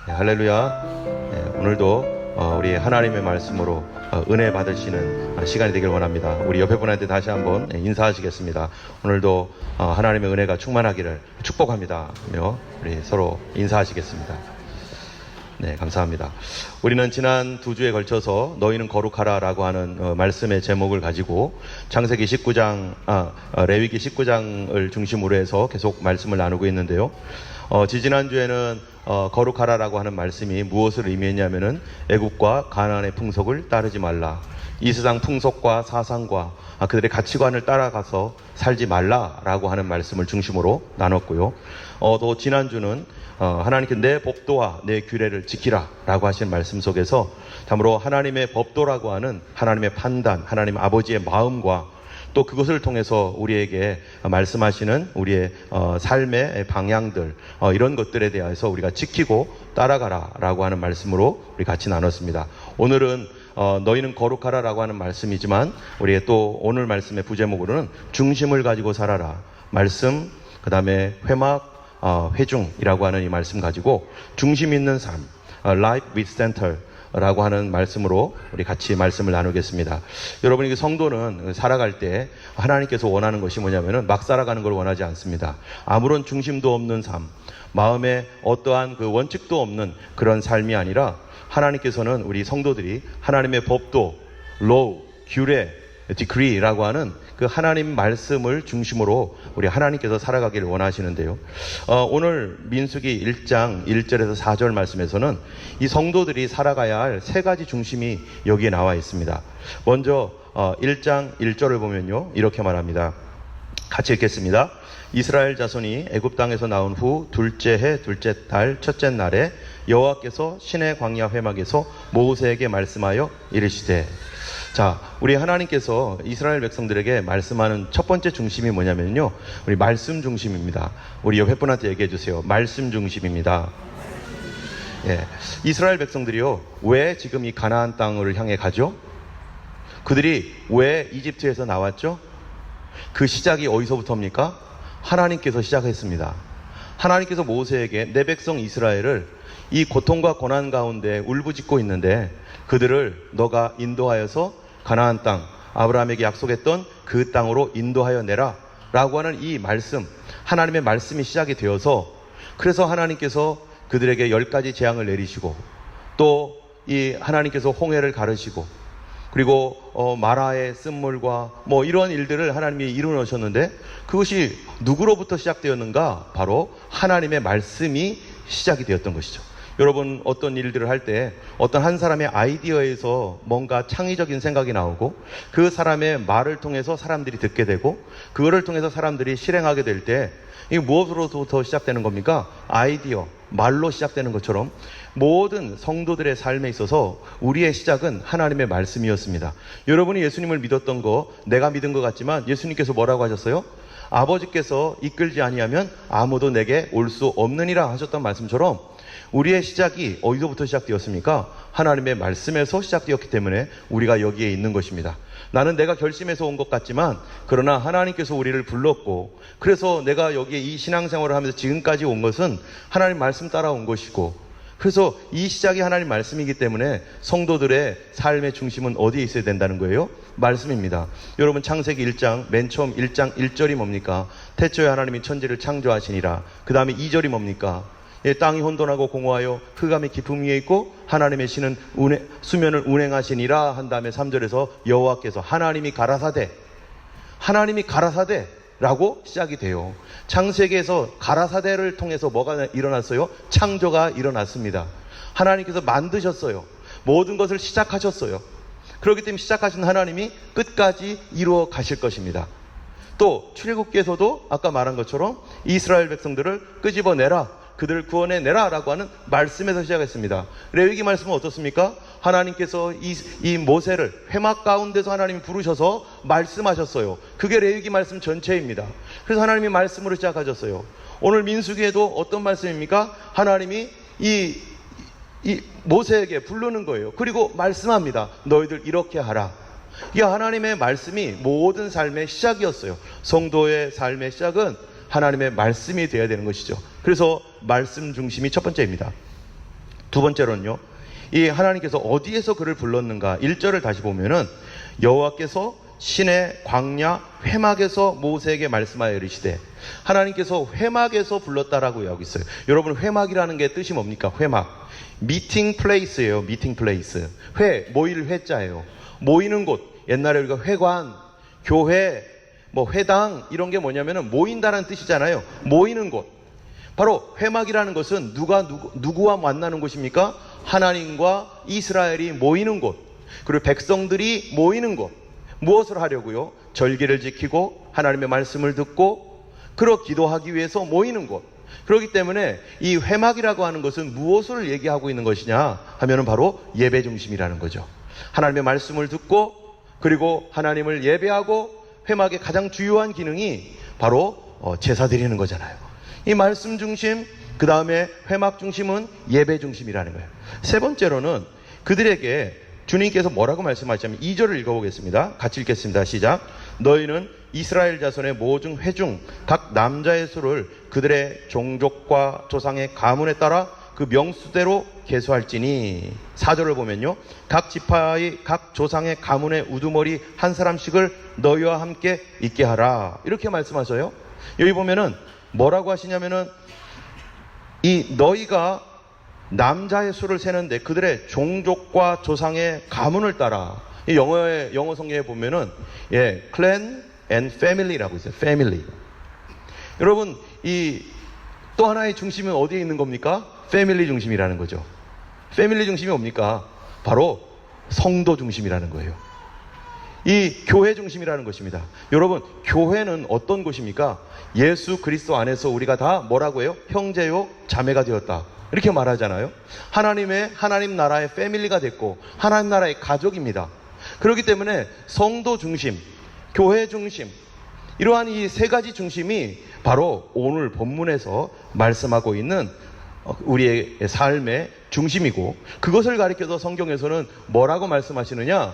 네, 할렐루야. 네, 오늘도 우리 하나님의 말씀으로 은혜 받으시는 시간이 되길 원합니다. 우리 옆에 분한테 다시 한번 인사하시겠습니다. 오늘도 하나님의 은혜가 충만하기를 축복합니다. 우리 서로 인사하시겠습니다. 네, 감사합니다. 우리는 지난 2주에 걸쳐서 너희는 거룩하라 라고 하는 말씀의 제목을 가지고 창세기 19장, 레위기 19장을 중심으로 해서 계속 말씀을 나누고 있는데요. 지지난주에는 거룩하라 라고 하는 말씀이 무엇을 의미했냐면은 애굽과 가나안의 풍속을 따르지 말라, 이 세상 풍속과 사상과 그들의 가치관을 따라가서 살지 말라라고 하는 말씀을 중심으로 나눴고요. 또 지난주는 하나님께 내 법도와 내 규례를 지키라 라고 하신 말씀 속에서 참으로 하나님의 법도라고 하는 하나님의 판단, 하나님 아버지의 마음과 또 그것을 통해서 우리에게 말씀하시는 우리의 삶의 방향들, 이런 것들에 대해서 우리가 지키고 따라가라 라고 하는 말씀으로 우리 같이 나눴습니다. 오늘은 너희는 거룩하라 라고 하는 말씀이지만 우리의 또 오늘 말씀의 부제목으로는 중심을 가지고 살아라 말씀, 그 다음에 회막, 회중이라고 하는 이 말씀 가지고 중심 있는 삶, Life with Center 라고 하는 말씀으로 우리 같이 말씀을 나누겠습니다. 여러분이 성도는 살아갈 때 하나님께서 원하는 것이 뭐냐면은 막 살아가는 걸 원하지 않습니다. 아무런 중심도 없는 삶, 마음에 어떠한 그 원칙도 없는 그런 삶이 아니라 하나님께서는 우리 성도들이 하나님의 법도, law, 규례, decree라고 하는 그 하나님 말씀을 중심으로 우리 하나님께서 살아가기를 원하시는데요. 오늘 민수기 1장 1절에서 4절 말씀에서는 이 성도들이 살아가야 할 3가지 중심이 여기에 나와 있습니다. 먼저 1장 1절을 보면요, 이렇게 말합니다. 같이 읽겠습니다. 이스라엘 자손이 애굽 땅에서 나온 후 둘째 해 둘째 달 첫째 날에 여호와께서 시내 광야 회막에서 모세에게 말씀하여 이르시되. 자, 우리 하나님께서 이스라엘 백성들에게 말씀하는 첫 번째 중심이 뭐냐면요, 우리 말씀 중심입니다. 우리 옆에 분한테 얘기해 주세요. 말씀 중심입니다. 예, 이스라엘 백성들이요, 왜 지금 이 가나안 땅을 향해 가죠? 그들이 왜 이집트에서 나왔죠? 그 시작이 어디서부터입니까? 하나님께서 시작했습니다. 하나님께서 모세에게 내 백성 이스라엘을 이 고통과 고난 가운데 울부짖고 있는데 그들을 너가 인도하여서 가나안 땅, 아브라함에게 약속했던 그 땅으로 인도하여 내라 라고 하는 이 말씀, 하나님의 말씀이 시작이 되어서, 그래서 하나님께서 그들에게 10가지 재앙을 내리시고 또 이 하나님께서 홍해를 가르시고 그리고 마라의 쓴물과 이런 일들을 하나님이 이루어 놓으셨는데, 그것이 누구로부터 시작되었는가? 바로 하나님의 말씀이 시작이 되었던 것이죠. 여러분, 어떤 일들을 할 때 어떤 한 사람의 아이디어에서 뭔가 창의적인 생각이 나오고 그 사람의 말을 통해서 사람들이 듣게 되고 그거를 통해서 사람들이 실행하게 될 때 이게 무엇으로부터 시작되는 겁니까? 아이디어, 말로 시작되는 것처럼 모든 성도들의 삶에 있어서 우리의 시작은 하나님의 말씀이었습니다. 여러분이 예수님을 믿었던 거 내가 믿은 것 같지만 예수님께서 뭐라고 하셨어요? 아버지께서 이끌지 아니하면 아무도 내게 올 수 없느니라 하셨던 말씀처럼 우리의 시작이 어디서부터 시작되었습니까? 하나님의 말씀에서 시작되었기 때문에 우리가 여기에 있는 것입니다. 나는 내가 결심해서 온 것 같지만 그러나 하나님께서 우리를 불렀고, 그래서 내가 여기에 이 신앙생활을 하면서 지금까지 온 것은 하나님 말씀 따라 온 것이고, 그래서 이 시작이 하나님 말씀이기 때문에 성도들의 삶의 중심은 어디에 있어야 된다는 거예요? 말씀입니다. 여러분, 창세기 1장 맨 처음 1장 1절이 뭡니까? 태초에 하나님이 천지를 창조하시니라. 그 다음에 2절이 뭡니까? 땅이 혼돈하고 공허하여 흑암이 깊음 위에 있고 하나님의 신은 수면을 운행하시니라 한 다음에 3절에서 여호와께서 하나님이 가라사대 라고 시작이 돼요. 창세기에서 가라사대를 통해서 뭐가 일어났어요? 창조가 일어났습니다. 하나님께서 만드셨어요. 모든 것을 시작하셨어요. 그렇기 때문에 시작하신 하나님이 끝까지 이루어 가실 것입니다. 또 출애굽기에서도 아까 말한 것처럼 이스라엘 백성들을 끄집어내라, 그들을 구원해내라 라고 하는 말씀에서 시작했습니다. 레위기 말씀은 어떻습니까? 하나님께서 이 모세를 회막 가운데서 하나님이 부르셔서 말씀하셨어요. 그게 레위기 말씀 전체입니다. 그래서 하나님이 말씀으로 시작하셨어요. 오늘 민수기에도 어떤 말씀입니까? 하나님이 이 모세에게 부르는 거예요. 그리고 말씀합니다. 너희들 이렇게 하라. 이게 하나님의 말씀이 모든 삶의 시작이었어요. 성도의 삶의 시작은 하나님의 말씀이 되어야 되는 것이죠. 그래서 말씀 중심이 첫 번째입니다. 두 번째로는요, 이 하나님께서 어디에서 그를 불렀는가? 1절을 다시 보면은 여호와께서 신의 광야 회막에서 모세에게 말씀하여 이르시되, 하나님께서 회막에서 불렀다라고 여기 있어요. 여러분, 회막이라는 게 뜻이 뭡니까? 회막. 미팅 플레이스예요. 미팅 플레이스. 모일 회자예요. 모이는 곳. 옛날에 우리가 회관, 교회, 회당 이런 게 뭐냐면은 모인다는 뜻이잖아요. 모이는 곳. 바로 회막이라는 것은 누구와 만나는 곳입니까? 하나님과 이스라엘이 모이는 곳. 그리고 백성들이 모이는 곳. 무엇을 하려고요? 절기를 지키고 하나님의 말씀을 듣고 그러 기도하기 위해서 모이는 곳. 그렇기 때문에 이 회막이라고 하는 것은 무엇을 얘기하고 있는 것이냐 하면은 바로 예배 중심이라는 거죠. 하나님의 말씀을 듣고 그리고 하나님을 예배하고, 회막의 가장 주요한 기능이 바로 제사 드리는 거잖아요. 이 말씀 중심, 그 다음에 회막 중심은 예배 중심이라는 거예요. 세 번째로는 그들에게 주님께서 뭐라고 말씀하시냐면 2절을 읽어보겠습니다. 같이 읽겠습니다. 시작. 너희는 이스라엘 자손의 모중 회중 각 남자의 수를 그들의 종족과 조상의 가문에 따라 그 명수대로 계수할지니. 4절을 보면요, 각 지파의 각 조상의 가문의 우두머리 한 사람씩을 너희와 함께 있게 하라, 이렇게 말씀하셔요. 여기 보면은 뭐라고 하시냐면은 이 너희가 남자의 수를 세는데 그들의 종족과 조상의 가문을 따라, 이 영어 성경에 보면은 clan and family라고 있어요. family. 여러분, 이 또 하나의 중심은 어디에 있는 겁니까? 패밀리 중심이라는 거죠. 패밀리 중심이 뭡니까? 바로 성도 중심이라는 거예요. 이 교회 중심이라는 것입니다. 여러분, 교회는 어떤 곳입니까? 예수 그리스도 안에서 우리가 다 뭐라고 해요? 형제요 자매가 되었다, 이렇게 말하잖아요. 하나님 나라의 패밀리가 됐고 하나님 나라의 가족입니다. 그렇기 때문에 성도 중심, 교회 중심, 이러한 이 세 가지 중심이 바로 오늘 본문에서 말씀하고 있는 우리의 삶의 중심이고, 그것을 가리켜서 성경에서는 뭐라고 말씀하시느냐?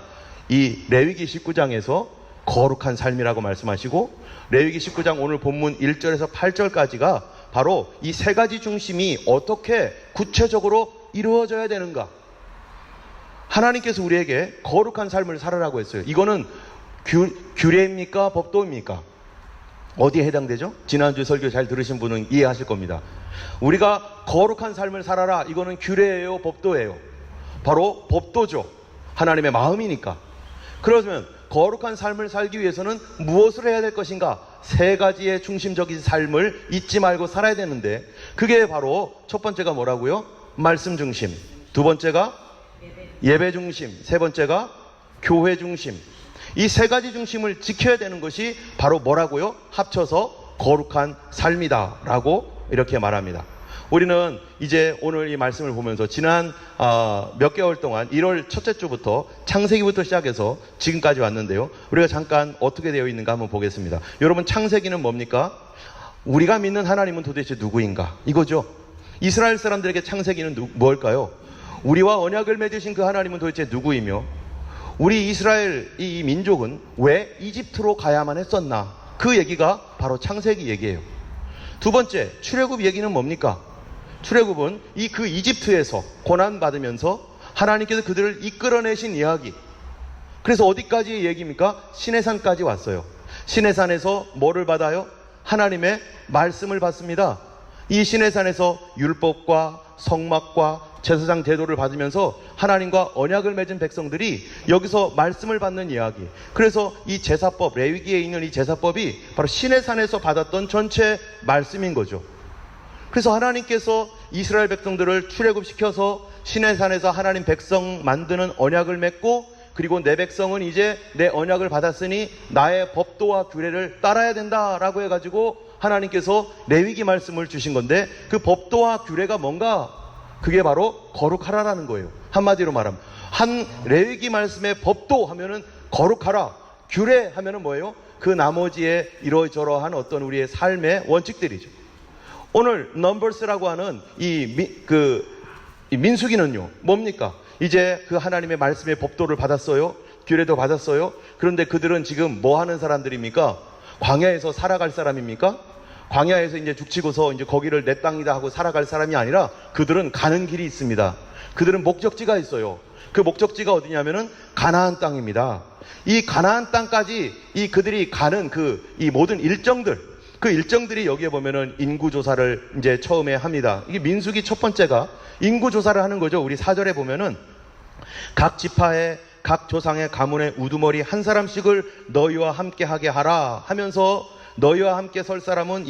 이 레위기 19장에서 거룩한 삶이라고 말씀하시고, 레위기 19장 오늘 본문 1절에서 8절까지가 바로 이 세 가지 중심이 어떻게 구체적으로 이루어져야 되는가, 하나님께서 우리에게 거룩한 삶을 살아라고 했어요. 이거는 규례입니까? 법도입니까? 어디에 해당되죠? 지난주 설교 잘 들으신 분은 이해하실 겁니다. 우리가 거룩한 삶을 살아라, 이거는 규례예요? 법도예요? 바로 법도죠. 하나님의 마음이니까. 그러면 거룩한 삶을 살기 위해서는 무엇을 해야 될 것인가? 세 가지의 중심적인 삶을 잊지 말고 살아야 되는데, 그게 바로 첫 번째가 뭐라고요? 말씀 중심. 두 번째가 예배 중심. 세 번째가 교회 중심. 이 세 가지 중심을 지켜야 되는 것이 바로 뭐라고요? 합쳐서 거룩한 삶이다 라고 이렇게 말합니다. 우리는 이제 오늘 이 말씀을 보면서 지난 몇 개월 동안 1월 첫째 주부터 창세기부터 시작해서 지금까지 왔는데요, 우리가 잠깐 어떻게 되어 있는가 한번 보겠습니다. 여러분, 창세기는 뭡니까? 우리가 믿는 하나님은 도대체 누구인가, 이거죠. 이스라엘 사람들에게 창세기는 뭘까요? 우리와 언약을 맺으신 그 하나님은 도대체 누구이며, 우리 이스라엘 이 민족은 왜 이집트로 가야만 했었나, 그 얘기가 바로 창세기 얘기예요. 두 번째, 출애굽 얘기는 뭡니까? 출애굽은 그 이집트에서 고난받으면서 하나님께서 그들을 이끌어내신 이야기. 그래서 어디까지 얘기입니까? 시내산까지 왔어요. 시내산에서 뭐를 받아요? 하나님의 말씀을 받습니다. 이 시내산에서 율법과 성막과 제사장 제도를 받으면서 하나님과 언약을 맺은 백성들이 여기서 말씀을 받는 이야기. 그래서 이 제사법, 레위기에 있는 이 제사법이 바로 시내산에서 받았던 전체 말씀인 거죠. 그래서 하나님께서 이스라엘 백성들을 출애굽시켜서 시내산에서 하나님 백성 만드는 언약을 맺고, 그리고 내 백성은 이제 내 언약을 받았으니 나의 법도와 규례를 따라야 된다라고 해가지고 하나님께서 레위기 말씀을 주신 건데, 그 법도와 규례가 뭔가? 그게 바로 거룩하라라는 거예요. 한마디로 말하면 한 레위기 말씀의 법도 하면은 거룩하라, 규례 하면은 뭐예요? 그 나머지에 이러저러한 어떤 우리의 삶의 원칙들이죠. 오늘 넘버스라고 하는 이 민수기는요, 뭡니까? 이제 그 하나님의 말씀의 법도를 받았어요. 규례도 받았어요. 그런데 그들은 지금 뭐 하는 사람들입니까? 광야에서 살아갈 사람입니까? 광야에서 이제 죽치고서 이제 거기를 내 땅이다 하고 살아갈 사람이 아니라 그들은 가는 길이 있습니다. 그들은 목적지가 있어요. 그 목적지가 어디냐면은 가나안 땅입니다. 이 가나안 땅까지 이 그들이 가는 이 모든 일정들, 그 일정들이 여기에 보면은 인구조사를 이제 처음에 합니다. 이게 민수기 첫 번째가 인구조사를 하는 거죠. 우리 4절에 보면은 각 지파의 각 조상의 가문의 우두머리 한 사람씩을 너희와 함께 하게 하라 하면서 너희와 함께 설 사람은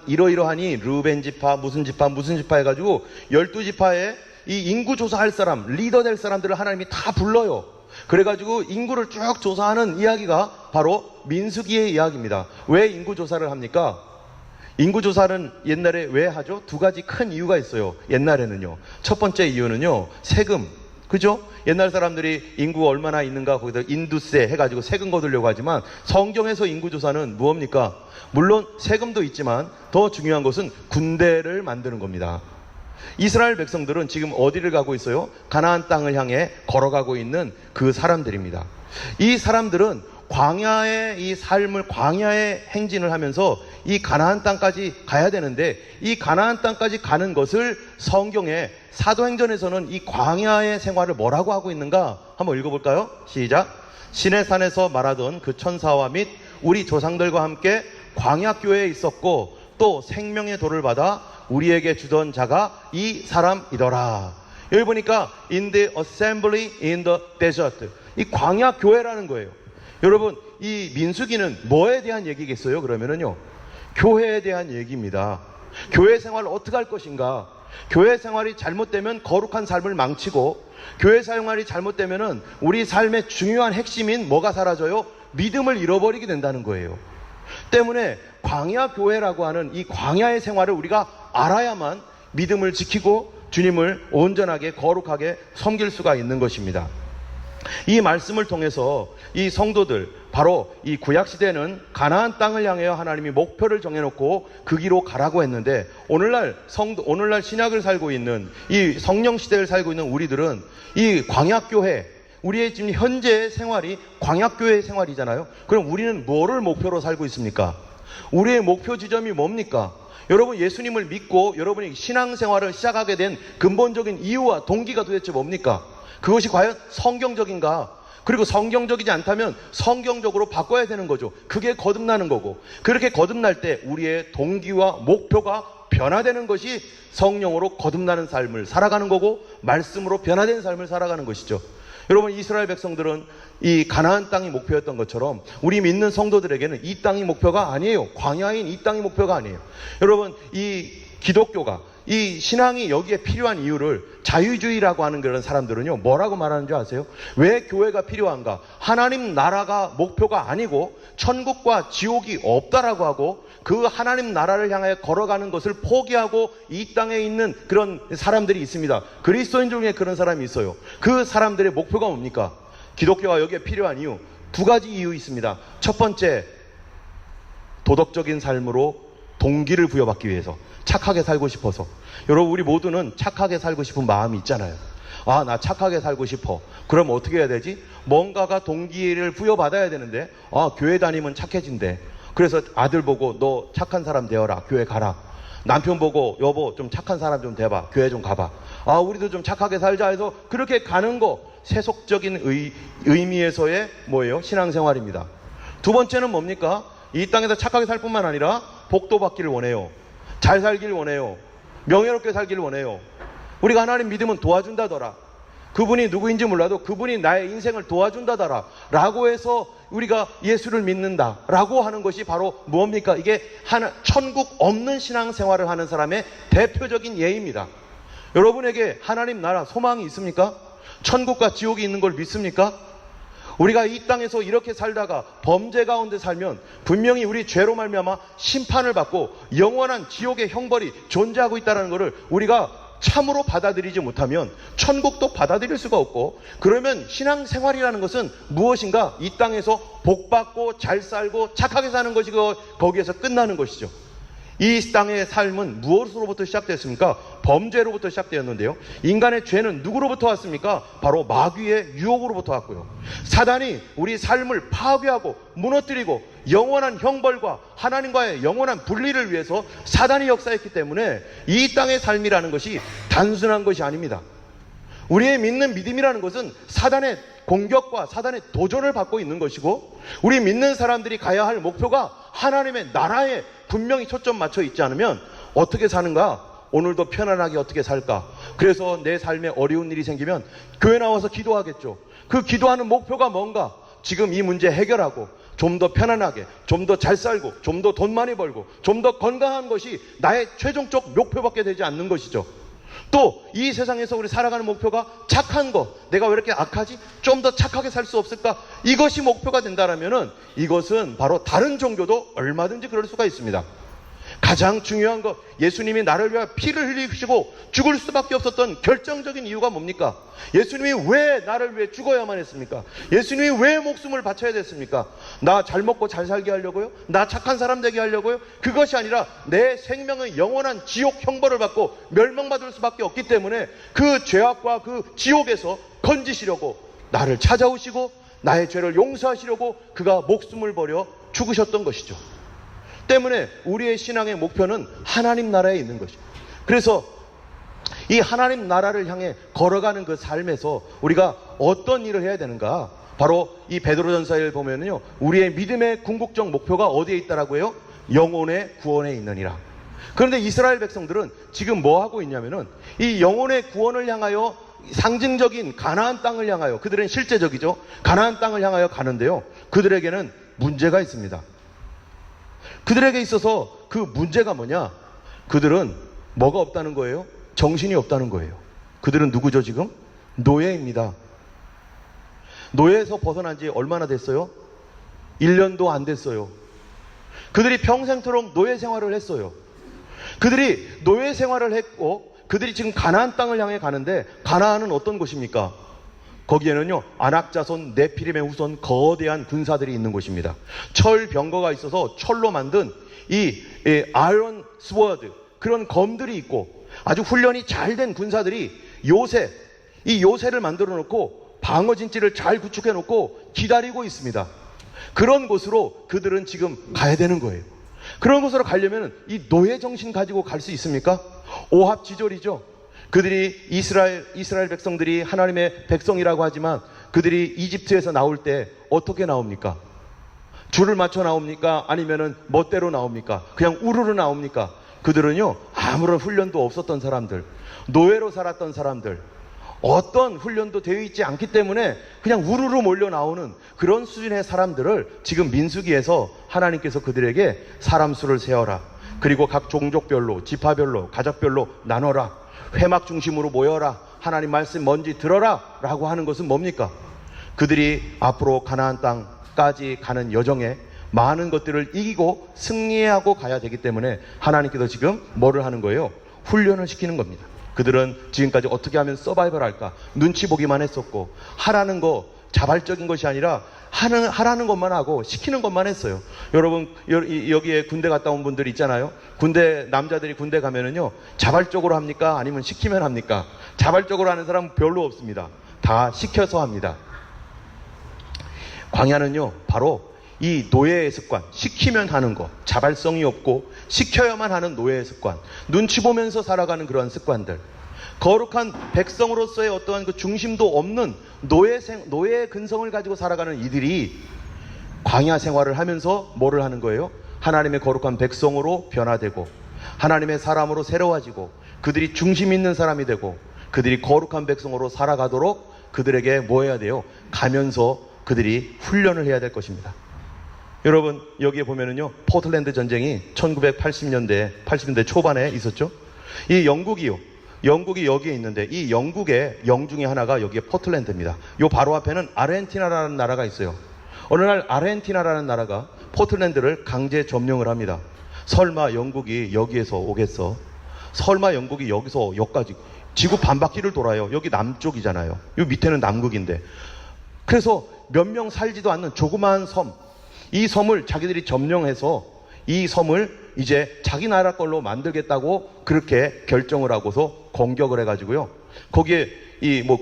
이러이러하니 르우벤 지파 무슨 지파 해가지고 12지파에 이 인구조사할 사람, 리더 될 사람들을 하나님이 다 불러요. 그래가지고 인구를 쭉 조사하는 이야기가 바로 민수기의 이야기입니다. 왜 인구조사를 합니까? 인구조사는 옛날에 왜 하죠? 두 가지 큰 이유가 있어요. 옛날에는요. 첫 번째 이유는요, 세금. 그죠? 옛날 사람들이 인구가 얼마나 있는가 거기다 인두세 해가지고 세금 거두려고 하지만 성경에서 인구조사는 무엇입니까? 물론 세금도 있지만 더 중요한 것은 군대를 만드는 겁니다. 이스라엘 백성들은 지금 어디를 가고 있어요? 가나안 땅을 향해 걸어가고 있는 그 사람들입니다. 이 사람들은 광야의 이 삶을, 광야의 행진을 하면서 이 가나안 땅까지 가야 되는데, 이 가나안 땅까지 가는 것을 성경에 사도행전에서는 이 광야의 생활을 뭐라고 하고 있는가 한번 읽어볼까요? 시작. 시내산에서 말하던 그 천사와 및 우리 조상들과 함께 광야교회에 있었고 또 생명의 돌을 받아 우리에게 주던 자가 이 사람이더라. 여기 보니까 in the assembly in the desert, 이 광야교회라는 거예요. 여러분, 이 민수기는 뭐에 대한 얘기겠어요? 그러면은요, 교회에 대한 얘기입니다. 교회 생활을 어떻게 할 것인가? 교회 생활이 잘못되면 거룩한 삶을 망치고, 교회 생활이 잘못되면은 우리 삶의 중요한 핵심인 뭐가 사라져요? 믿음을 잃어버리게 된다는 거예요. 때문에 광야교회라고 하는 이 광야의 생활을 우리가 알아야만 믿음을 지키고 주님을 온전하게 거룩하게 섬길 수가 있는 것입니다. 이 말씀을 통해서 이 성도들, 바로 이 구약시대는 가나안 땅을 향하여 하나님이 목표를 정해놓고 그 길로 가라고 했는데, 오늘날 신약을 살고 있는 이 성령시대를 살고 있는 우리들은 이 광야교회, 우리의 지금 현재의 생활이 광야교회의 생활이잖아요. 그럼 우리는 뭐를 목표로 살고 있습니까? 우리의 목표 지점이 뭡니까? 여러분, 예수님을 믿고 여러분이 신앙생활을 시작하게 된 근본적인 이유와 동기가 도대체 뭡니까? 그것이 과연 성경적인가? 그리고 성경적이지 않다면 성경적으로 바꿔야 되는 거죠. 그게 거듭나는 거고, 그렇게 거듭날 때 우리의 동기와 목표가 변화되는 것이 성령으로 거듭나는 삶을 살아가는 거고, 말씀으로 변화된 삶을 살아가는 것이죠. 여러분, 이스라엘 백성들은 이 가나안 땅이 목표였던 것처럼 우리 믿는 성도들에게는 이 땅이 목표가 아니에요. 광야인 이 땅이 목표가 아니에요. 여러분, 이 기독교가, 이 신앙이 여기에 필요한 이유를 자유주의라고 하는 그런 사람들은요, 뭐라고 말하는 줄 아세요? 왜 교회가 필요한가? 하나님 나라가 목표가 아니고 천국과 지옥이 없다라고 하고, 그 하나님 나라를 향해 걸어가는 것을 포기하고 이 땅에 있는 그런 사람들이 있습니다. 그리스도인 중에 그런 사람이 있어요. 그 사람들의 목표가 뭡니까? 기독교가 여기에 필요한 이유, 두 가지 이유 있습니다. 첫 번째, 도덕적인 삶으로 동기를 부여받기 위해서, 착하게 살고 싶어서. 여러분, 우리 모두는 착하게 살고 싶은 마음이 있잖아요. 아, 나 착하게 살고 싶어. 그럼 어떻게 해야 되지? 뭔가가 동기를 부여받아야 되는데, 아, 교회 다니면 착해진대. 그래서 아들 보고 너 착한 사람 되어라, 교회 가라. 남편 보고 여보 좀 착한 사람 좀 돼봐, 교회 좀 가봐. 아, 우리도 좀 착하게 살자 해서 그렇게 가는 거, 세속적인 의미에서의 뭐예요? 신앙생활입니다. 두 번째는 뭡니까? 이 땅에서 착하게 살 뿐만 아니라 복도 받기를 원해요. 잘 살기를 원해요. 명예롭게 살기를 원해요. 우리가 하나님 믿으면 도와준다더라. 그분이 누구인지 몰라도 그분이 나의 인생을 도와준다더라 라고 해서 우리가 예수를 믿는다 라고 하는 것이 바로 뭡니까? 이게 천국 없는 신앙생활을 하는 사람의 대표적인 예입니다. 여러분에게 하나님 나라 소망이 있습니까? 천국과 지옥이 있는 걸 믿습니까? 우리가 이 땅에서 이렇게 살다가 범죄 가운데 살면 분명히 우리 죄로 말미암아 심판을 받고 영원한 지옥의 형벌이 존재하고 있다는 것을 우리가 참으로 받아들이지 못하면 천국도 받아들일 수가 없고, 그러면 신앙생활이라는 것은 무엇인가? 이 땅에서 복받고 잘 살고 착하게 사는 것이 거기에서 끝나는 것이죠. 이 땅의 삶은 무엇으로부터 시작됐습니까? 범죄로부터 시작되었는데요, 인간의 죄는 누구로부터 왔습니까? 바로 마귀의 유혹으로부터 왔고요, 사단이 우리 삶을 파괴하고 무너뜨리고 영원한 형벌과 하나님과의 영원한 분리를 위해서 사단이 역사했기 때문에 이 땅의 삶이라는 것이 단순한 것이 아닙니다. 우리의 믿는 믿음이라는 것은 사단의 공격과 사단의 도전을 받고 있는 것이고, 우리 믿는 사람들이 가야 할 목표가 하나님의 나라에 분명히 초점 맞춰 있지 않으면 어떻게 사는가? 오늘도 편안하게 어떻게 살까? 그래서 내 삶에 어려운 일이 생기면 교회 나와서 기도하겠죠. 그 기도하는 목표가 뭔가? 지금 이 문제 해결하고 좀 더 편안하게, 좀 더 잘 살고, 좀 더 돈 많이 벌고, 좀 더 건강한 것이 나의 최종적 목표밖에 되지 않는 것이죠. 또 이 세상에서 우리 살아가는 목표가 착한 거, 내가 왜 이렇게 악하지? 좀 더 착하게 살 수 없을까? 이것이 목표가 된다라면은 이것은 바로 다른 종교도 얼마든지 그럴 수가 있습니다. 가장 중요한 것, 예수님이 나를 위하여 피를 흘리시고 죽을 수밖에 없었던 결정적인 이유가 뭡니까? 예수님이 왜 나를 위해 죽어야만 했습니까? 예수님이 왜 목숨을 바쳐야 됐습니까? 나 잘 먹고 잘 살게 하려고요? 나 착한 사람 되게 하려고요? 그것이 아니라 내 생명의 영원한 지옥 형벌을 받고 멸망받을 수밖에 없기 때문에 그 죄악과 그 지옥에서 건지시려고 나를 찾아오시고 나의 죄를 용서하시려고 그가 목숨을 버려 죽으셨던 것이죠. 때문에 우리의 신앙의 목표는 하나님 나라에 있는 것이죠. 그래서 이 하나님 나라를 향해 걸어가는 그 삶에서 우리가 어떤 일을 해야 되는가? 바로 이 베드로전서를 보면은요, 우리의 믿음의 궁극적 목표가 어디에 있다라고 해요? 영혼의 구원에 있느니라. 그런데 이스라엘 백성들은 지금 뭐 하고 있냐면은 이 영혼의 구원을 향하여 상징적인 가나안 땅을 향하여, 그들은 실제적이죠, 가나안 땅을 향하여 가는데요, 그들에게는 문제가 있습니다. 그들에게 있어서 그 문제가 뭐냐? 그들은 뭐가 없다는 거예요? 정신이 없다는 거예요. 그들은 누구죠 지금? 노예입니다. 노예에서 벗어난 지 얼마나 됐어요? 1년도 안 됐어요. 그들이 평생토록 노예 생활을 했어요. 그들이 노예 생활을 했고 그들이 지금 가나안 땅을 향해 가는데, 가나안은 어떤 곳입니까? 거기에는요, 아낙자손, 네피림의 후손 거대한 군사들이 있는 곳입니다. 철 병거가 있어서 철로 만든 이 아이런 스워드, 그런 검들이 있고 아주 훈련이 잘 된 군사들이 이 요새를 만들어 놓고 방어 진지를 잘 구축해 놓고 기다리고 있습니다. 그런 곳으로 그들은 지금 가야 되는 거예요. 그런 곳으로 가려면 이 노예 정신 가지고 갈 수 있습니까? 오합지졸이죠. 그들이 이스라엘 백성들이 하나님의 백성이라고 하지만 그들이 이집트에서 나올 때 어떻게 나옵니까? 줄을 맞춰 나옵니까? 아니면은 멋대로 나옵니까? 그냥 우르르 나옵니까? 그들은요, 아무런 훈련도 없었던 사람들, 노예로 살았던 사람들, 어떤 훈련도 되어 있지 않기 때문에 그냥 우르르 몰려 나오는 그런 수준의 사람들을 지금 민수기에서 하나님께서 그들에게 사람 수를 세어라, 그리고 각 종족별로, 지파별로, 가족별로 나눠라, 회막 중심으로 모여라, 하나님 말씀 뭔지 들어라 라고 하는 것은 뭡니까? 그들이 앞으로 가나안 땅까지 가는 여정에 많은 것들을 이기고 승리하고 가야 되기 때문에 하나님께서 지금 뭐를 하는 거예요? 훈련을 시키는 겁니다. 그들은 지금까지 어떻게 하면 서바이벌 할까 눈치 보기만 했었고, 하라는 거 자발적인 것이 아니라 하라는 것만 하고 시키는 것만 했어요. 여러분, 여기에 군대 갔다 온 분들 있잖아요. 남자들이 군대 가면은요, 자발적으로 합니까? 아니면 시키면 합니까? 자발적으로 하는 사람은 별로 없습니다. 다 시켜서 합니다. 광야는요, 바로 이 노예의 습관, 시키면 하는 거, 자발성이 없고 시켜야만 하는 노예의 습관, 눈치 보면서 살아가는 그런 습관들, 거룩한 백성으로서의 어떠한 그 중심도 없는 노예의 근성을 가지고 살아가는 이들이 광야 생활을 하면서 뭐를 하는 거예요? 하나님의 거룩한 백성으로 변화되고 하나님의 사람으로 새로워지고 그들이 중심 있는 사람이 되고 그들이 거룩한 백성으로 살아가도록 그들에게 뭐 해야 돼요? 가면서 그들이 훈련을 해야 될 것입니다. 여러분, 여기에 보면은요, 포틀랜드 전쟁이 80년대 초반에 있었죠. 이 영국이 여기에 있는데, 이 영국의 영 중에 하나가 여기에 포틀랜드입니다. 요 바로 앞에는 아르헨티나라는 나라가 있어요. 어느 날 아르헨티나라는 나라가 포틀랜드를 강제 점령을 합니다. 설마 영국이 여기에서 오겠어? 설마 영국이 여기서 여기까지 지구 반바퀴를 돌아요. 여기 남쪽이잖아요. 요 밑에는 남극인데. 그래서 몇 명 살지도 않는 조그마한 섬, 이 섬을 자기들이 점령해서 이 섬을 이제 자기 나라 걸로 만들겠다고 그렇게 결정을 하고서 공격을 해가지고요. 거기에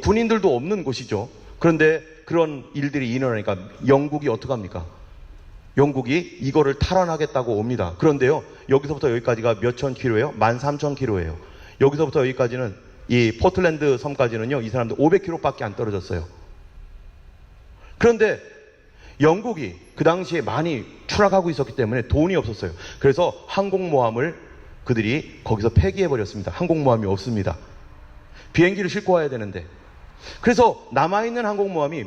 군인들도 없는 곳이죠. 그런데 그런 일들이 일어나니까 영국이 어떡합니까? 영국이 이거를 탈환하겠다고 옵니다. 그런데요, 여기서부터 여기까지가 몇천 킬로예요? 13,000킬로예요. 여기서부터 여기까지는 이 포틀랜드 섬까지는요, 이 사람들 500km밖에 안 떨어졌어요. 그런데 영국이 그 당시에 많이 추락하고 있었기 때문에 돈이 없었어요. 그래서 항공모함을 그들이 거기서 폐기해버렸습니다. 항공모함이 없습니다. 비행기를 싣고 와야 되는데. 그래서 남아있는 항공모함이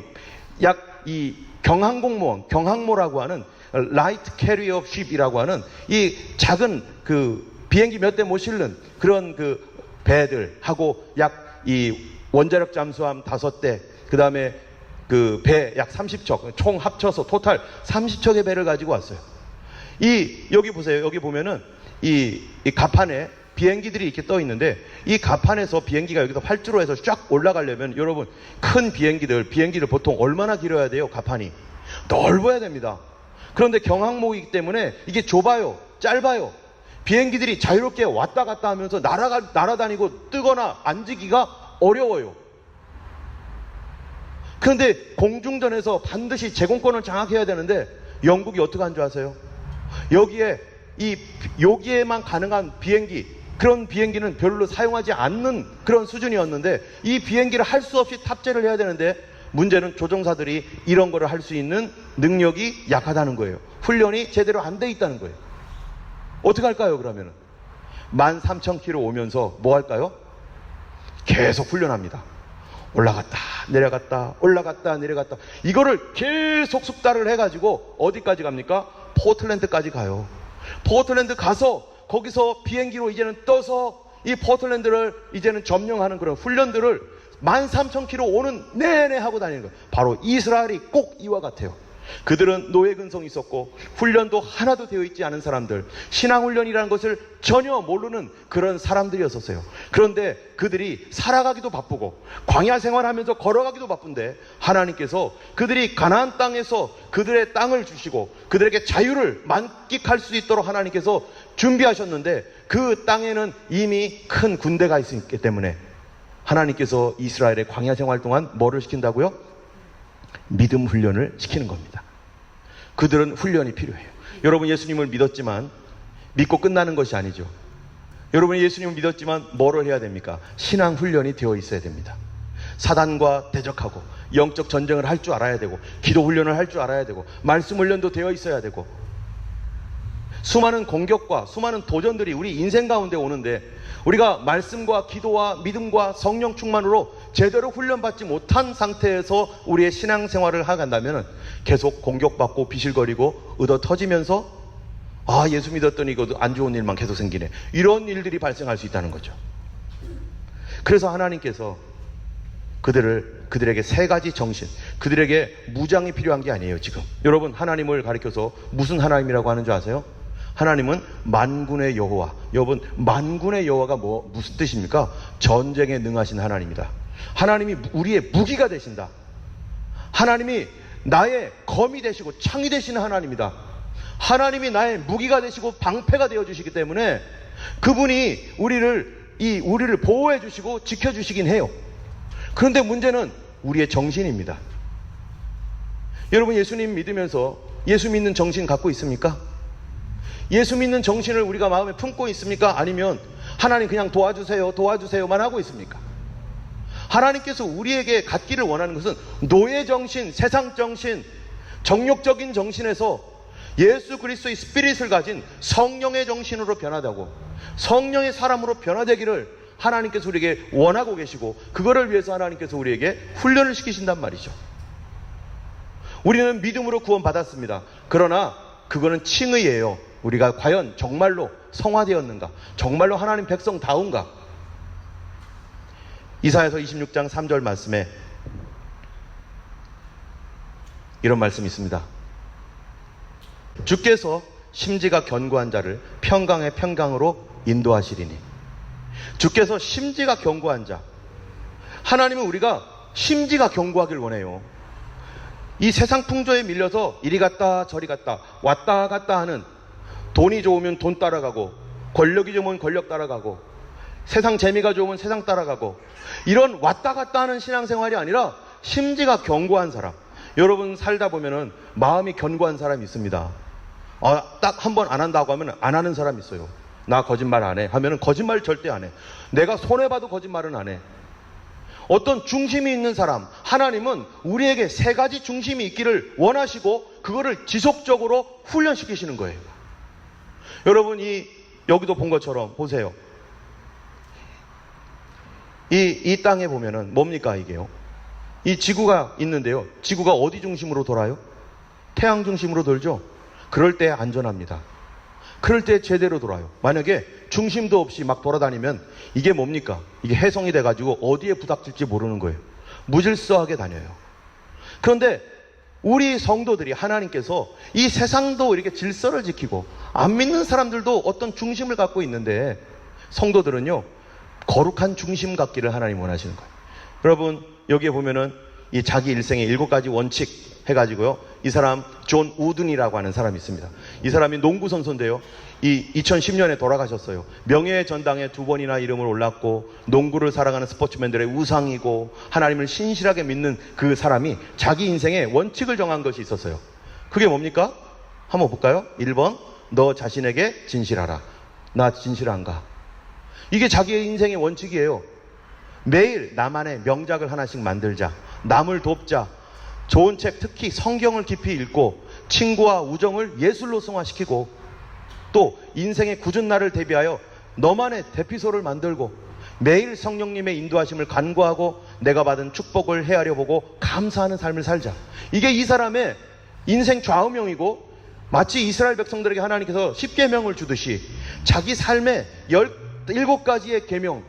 약 이 경항공모함, 경항모라고 하는 라이트 캐리어 쉽이라고 하는 이 작은 그 비행기 몇 대 못 실는 그런 그 배들하고 약 이 원자력 잠수함 5대, 그 다음에 그 배 약 30척, 총 합쳐서 토탈 30척의 배를 가지고 왔어요. 여기 보세요. 여기 보면은 이 갑판에 비행기들이 이렇게 떠 있는데, 이 갑판에서 비행기가 여기서 활주로 해서 쫙 올라가려면 여러분, 큰 비행기를 보통 얼마나 길어야 돼요? 갑판이 넓어야 됩니다. 그런데 경항모이기 때문에 이게 좁아요, 짧아요. 비행기들이 자유롭게 왔다 갔다 하면서 날아다니고 뜨거나 앉기가 어려워요. 그런데 공중전에서 반드시 제공권을 장악해야 되는데 영국이 어떻게 한 줄 아세요? 여기에만 가능한 비행기, 그런 비행기는 별로 사용하지 않는 그런 수준이었는데, 이 비행기를 할 수 없이 탑재를 해야 되는데, 문제는 조종사들이 이런 거를 할 수 있는 능력이 약하다는 거예요. 훈련이 제대로 안 돼 있다는 거예요. 어떻게 할까요, 그러면은? 13,000km 오면서 뭐 할까요? 계속 훈련합니다. 올라갔다 내려갔다 올라갔다 내려갔다, 이거를 계속 숙달을 해가지고 어디까지 갑니까? 포틀랜드까지 가요. 포틀랜드 가서 거기서 비행기로 이제는 떠서 이 포틀랜드를 이제는 점령하는 그런 훈련들을 13,000km 오는 내내 하고 다니는 거예요. 바로 이스라엘이 꼭 이와 같아요. 그들은 노예 근성이 있었고 훈련도 하나도 되어 있지 않은 사람들, 신앙훈련이라는 것을 전혀 모르는 그런 사람들이었었어요. 그런데 그들이 살아가기도 바쁘고 광야 생활하면서 걸어가기도 바쁜데, 하나님께서 그들이 가나안 땅에서 그들의 땅을 주시고 그들에게 자유를 만끽할 수 있도록 하나님께서 준비하셨는데, 그 땅에는 이미 큰 군대가 있기 때문에 하나님께서 이스라엘의 광야 생활 동안 뭐를 시킨다고요? 믿음 훈련을 시키는 겁니다. 그들은 훈련이 필요해요. 여러분, 예수님을 믿었지만 믿고 끝나는 것이 아니죠. 여러분이 예수님을 믿었지만 뭐를 해야 됩니까? 신앙 훈련이 되어 있어야 됩니다. 사단과 대적하고 영적 전쟁을 할 줄 알아야 되고, 기도 훈련을 할 줄 알아야 되고, 말씀 훈련도 되어 있어야 되고, 수많은 공격과 수많은 도전들이 우리 인생 가운데 오는데, 우리가 말씀과 기도와 믿음과 성령 충만으로 제대로 훈련받지 못한 상태에서 우리의 신앙생활을 하간다면 계속 공격받고 비실거리고 얻어 터지면서, 예수 믿었더니 이거 안 좋은 일만 계속 생기네, 이런 일들이 발생할 수 있다는 거죠. 그래서 하나님께서 그들에게 3가지 정신, 그들에게 무장이 필요한 게 아니에요. 지금 여러분, 하나님을 가리켜서 무슨 하나님이라고 하는 줄 아세요? 하나님은 만군의 여호와. 여러분, 만군의 여호와가 무슨 뜻입니까? 전쟁에 능하신 하나님이다. 하나님이 우리의 무기가 되신다. 하나님이 나의 검이 되시고 창이 되시는 하나님이다. 하나님이 나의 무기가 되시고 방패가 되어 주시기 때문에 그분이 우리를 보호해 주시고 지켜 주시긴 해요. 그런데 문제는 우리의 정신입니다. 여러분, 예수님 믿으면서 예수 믿는 정신 갖고 있습니까? 예수 믿는 정신을 우리가 마음에 품고 있습니까? 아니면 하나님 그냥 도와주세요만 하고 있습니까? 하나님께서 우리에게 갖기를 원하는 것은 노예 정신, 세상 정신, 정욕적인 정신에서 예수 그리스도의 스피릿을 가진 성령의 정신으로 변화되고 성령의 사람으로 변화되기를 하나님께서 우리에게 원하고 계시고, 그거를 위해서 하나님께서 우리에게 훈련을 시키신단 말이죠. 우리는 믿음으로 구원받았습니다. 그러나 그거는 칭의예요. 우리가 과연 정말로 성화되었는가? 정말로 하나님 백성다운가? 이사야서 26장 3절 말씀에 이런 말씀이 있습니다. 주께서 심지가 견고한 자를 평강의 평강으로 인도하시리니. 주께서 심지가 견고한 자, 하나님은 우리가 심지가 견고하길 원해요. 이 세상 풍조에 밀려서 이리 갔다 저리 갔다 왔다 갔다 하는, 돈이 좋으면 돈 따라가고, 권력이 좋으면 권력 따라가고, 세상 재미가 좋으면 세상 따라가고, 이런 왔다 갔다 하는 신앙생활이 아니라 심지가 견고한 사람. 여러분 살다 보면은 마음이 견고한 사람이 있습니다. 딱 한 번 안 한다고 하면 안 하는 사람이 있어요. 나 거짓말 안 해 하면은 거짓말 절대 안 해. 내가 손해봐도 거짓말은 안 해. 어떤 중심이 있는 사람, 하나님은 우리에게 세 가지 중심이 있기를 원하시고 그거를 지속적으로 훈련시키시는 거예요. 여러분, 여기도 본 것처럼 보세요. 이 땅에 보면은 뭡니까 이게요? 이 지구가 있는데요. 지구가 어디 중심으로 돌아요? 태양 중심으로 돌죠? 그럴 때 안전합니다. 그럴 때 제대로 돌아요. 만약에 중심도 없이 막 돌아다니면 이게 뭡니까? 이게 해성이 돼가지고 어디에 부닥칠지 모르는 거예요. 무질서하게 다녀요. 그런데 우리 성도들이 하나님께서 이 세상도 이렇게 질서를 지키고 안 믿는 사람들도 어떤 중심을 갖고 있는데 성도들은요, 거룩한 중심 갖기를 하나님 원하시는 거예요. 여러분, 여기에 보면은 이 자기 일생의 7가지 원칙 해가지고요, 이 사람 존 우든이라고 하는 사람이 있습니다. 이 사람이 농구 선수인데요, 2010년에 돌아가셨어요. 명예의 전당에 2번이나 이름을 올랐고 농구를 사랑하는 스포츠맨들의 우상이고 하나님을 신실하게 믿는 그 사람이 자기 인생에 원칙을 정한 것이 있었어요. 그게 뭡니까? 한번 볼까요? 1번, 너 자신에게 진실하라. 나 진실한가? 이게 자기의 인생의 원칙이에요. 매일 나만의 명작을 하나씩 만들자. 남을 돕자. 좋은 책, 특히 성경을 깊이 읽고 친구와 우정을 예술로 승화시키고 또 인생의 굳은 날을 대비하여 너만의 대피소를 만들고 매일 성령님의 인도하심을 간구하고 내가 받은 축복을 헤아려 보고 감사하는 삶을 살자. 이게 이 사람의 인생 좌우명이고, 마치 이스라엘 백성들에게 하나님께서 10계명을 주듯이 자기 삶의 17가지의 계명,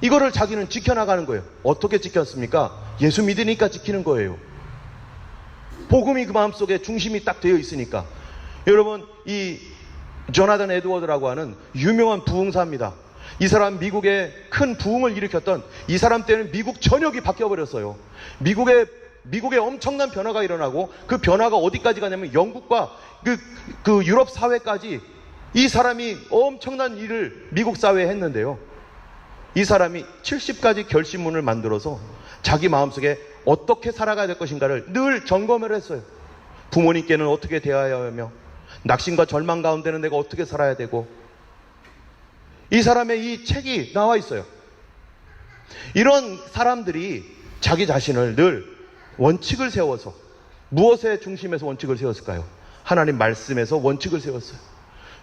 이거를 자기는 지켜나가는 거예요. 어떻게 지켰습니까? 예수 믿으니까 지키는 거예요. 복음이 그 마음속에 중심이 딱 되어 있으니까. 여러분, 이 조나단 에드워드라고 하는 유명한 부흥사입니다. 이 사람 미국에 큰 부흥을 일으켰던, 이 사람 때는 미국 전역이 바뀌어버렸어요. 미국에 엄청난 변화가 일어나고, 그 변화가 어디까지 가냐면 영국과 그 유럽 사회까지 이 사람이 엄청난 일을 미국 사회에 했는데요, 이 사람이 70가지 결심문을 만들어서 자기 마음속에 어떻게 살아가야 될 것인가를 늘 점검을 했어요. 부모님께는 어떻게 대해야 하며, 낙심과 절망 가운데는 내가 어떻게 살아야 되고. 이 사람의 이 책이 나와 있어요. 이런 사람들이 자기 자신을 늘 원칙을 세워서, 무엇의 중심에서 원칙을 세웠을까요? 하나님 말씀에서 원칙을 세웠어요.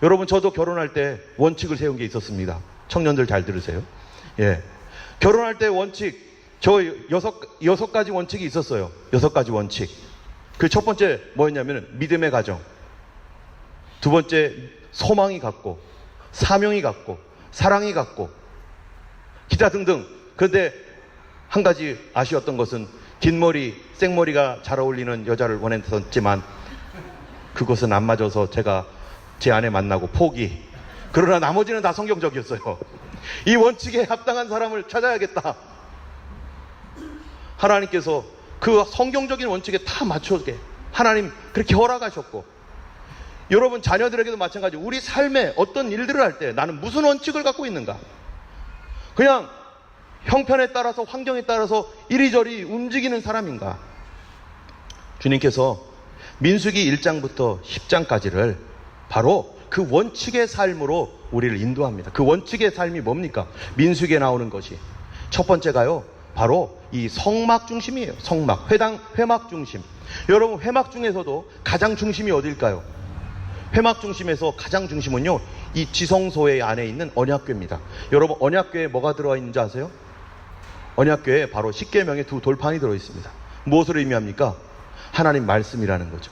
여러분, 저도 결혼할 때 원칙을 세운 게 있었습니다. 청년들 잘 들으세요. 예. 결혼할 때 원칙, 저 6가지 원칙이 있었어요. 6가지 원칙. 그 첫 번째 뭐였냐면 믿음의 가정. 두 번째 소망이 갖고, 사명이 갖고, 사랑이 갖고, 기타 등등. 그런데 한 가지 아쉬웠던 것은 긴 머리, 생머리가 잘 어울리는 여자를 원했었지만 그것은 안 맞아서 제가 제 아내 만나고 포기. 그러나 나머지는 다 성경적이었어요. 이 원칙에 합당한 사람을 찾아야겠다. 하나님께서 그 성경적인 원칙에 다 맞춰게 하나님 그렇게 허락하셨고, 여러분 자녀들에게도 마찬가지로 우리 삶에 어떤 일들을 할 때 나는 무슨 원칙을 갖고 있는가? 그냥 형편에 따라서, 환경에 따라서 이리저리 움직이는 사람인가? 주님께서 민수기 1장부터 10장까지를 바로 그 원칙의 삶으로 우리를 인도합니다. 그 원칙의 삶이 뭡니까? 민수기에 나오는 것이 첫 번째가요, 바로 이 성막 중심이에요. 성막, 회막 중심. 여러분, 회막 중에서도 가장 중심이 어딜까요? 회막 중심에서 가장 중심은요, 이 지성소의 안에 있는 언약궤입니다. 여러분, 언약궤에 뭐가 들어가 있는지 아세요? 언약궤에 바로 10계명의 2 돌판이 들어 있습니다. 무엇을 의미합니까? 하나님 말씀이라는 거죠.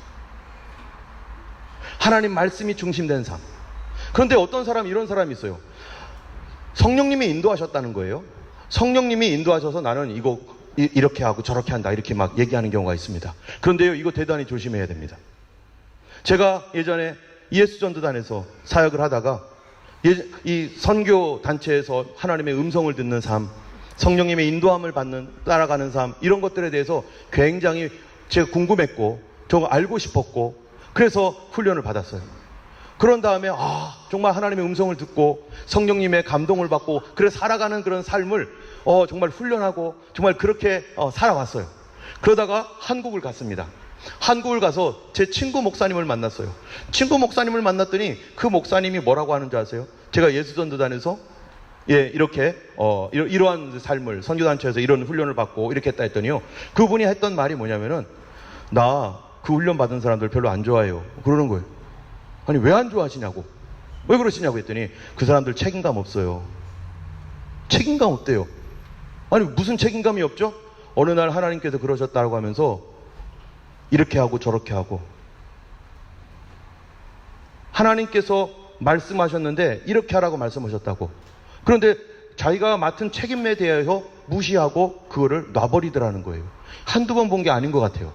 하나님 말씀이 중심된 삶. 그런데 어떤 사람이, 이런 사람이 있어요. 성령님이 인도하셨다는 거예요. 성령님이 인도하셔서 나는 이거 이렇게 하고 저렇게 한다, 이렇게 막 얘기하는 경우가 있습니다. 그런데요, 이거 대단히 조심해야 됩니다. 제가 예전에 예수전도단에서 사역을 하다가 이 선교 단체에서 하나님의 음성을 듣는 삶, 성령님의 인도함을 받는, 따라가는 삶, 이런 것들에 대해서 굉장히 제가 궁금했고 저거 알고 싶었고, 그래서 훈련을 받았어요. 그런 다음에 정말 하나님의 음성을 듣고 성령님의 감동을 받고 그래 살아가는 그런 삶을 정말 훈련하고 정말 그렇게 살아왔어요. 그러다가 한국을 갔습니다. 한국을 가서 제 친구 목사님을 만났어요. 친구 목사님을 만났더니 그 목사님이 뭐라고 하는지 아세요? 제가 예수전도단에서 예, 이렇게 이러한 삶을 선교단체에서 이런 훈련을 받고 이렇게 했다 했더니요, 그분이 했던 말이 뭐냐면은, 나 그 훈련 받은 사람들 별로 안 좋아해요, 그러는 거예요. 아니, 왜 안 좋아하시냐고, 왜 그러시냐고 했더니, 그 사람들 책임감 없어요. 책임감 없대요. 아니, 무슨 책임감이 없죠? 어느 날 하나님께서 그러셨다고 하면서 이렇게 하고 저렇게 하고, 하나님께서 말씀하셨는데 이렇게 하라고 말씀하셨다고. 그런데 자기가 맡은 책임에 대해서 무시하고 그거를 놔버리더라는 거예요. 한두 번 본 게 아닌 것 같아요.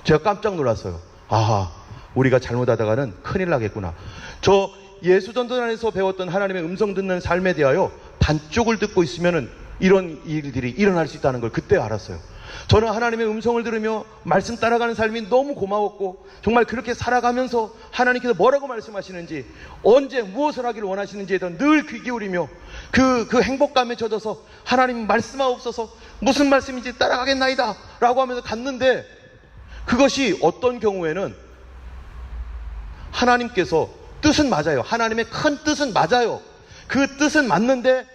제가 깜짝 놀랐어요. 아하, 우리가 잘못하다가는 큰일 나겠구나. 저 예수전도단에서 배웠던 하나님의 음성 듣는 삶에 대하여 반쪽을 듣고 있으면은 이런 일들이 일어날 수 있다는 걸 그때 알았어요. 저는 하나님의 음성을 들으며 말씀 따라가는 삶이 너무 고마웠고, 정말 그렇게 살아가면서 하나님께서 뭐라고 말씀하시는지, 언제 무엇을 하기를 원하시는지에 대한 늘 귀 기울이며 그 행복감에 젖어서 하나님 말씀하옵소서, 무슨 말씀인지 따라가겠나이다 라고 하면서 갔는데, 그것이 어떤 경우에는 하나님께서 뜻은 맞아요. 하나님의 큰 뜻은 맞아요. 그 뜻은 맞는데,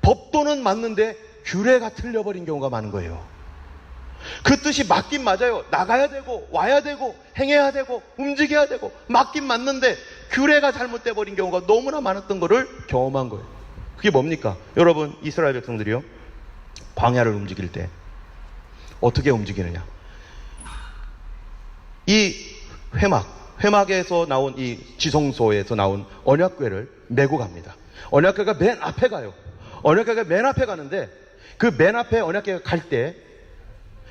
법도는 맞는데 규례가 틀려버린 경우가 많은 거예요. 그 뜻이 맞긴 맞아요. 나가야 되고 와야 되고 행해야 되고 움직여야 되고 맞긴 맞는데 규례가 잘못돼 버린 경우가 너무나 많았던 것을 경험한 거예요. 그게 뭡니까? 여러분, 이스라엘 백성들이요, 광야를 움직일 때 어떻게 움직이느냐, 이 회막에서 나온 이 지성소에서 나온 언약궤를 메고 갑니다. 언약궤가 맨 앞에 가요. 언약궤가 맨 앞에 가는데, 그 맨 앞에 언약궤가 갈 때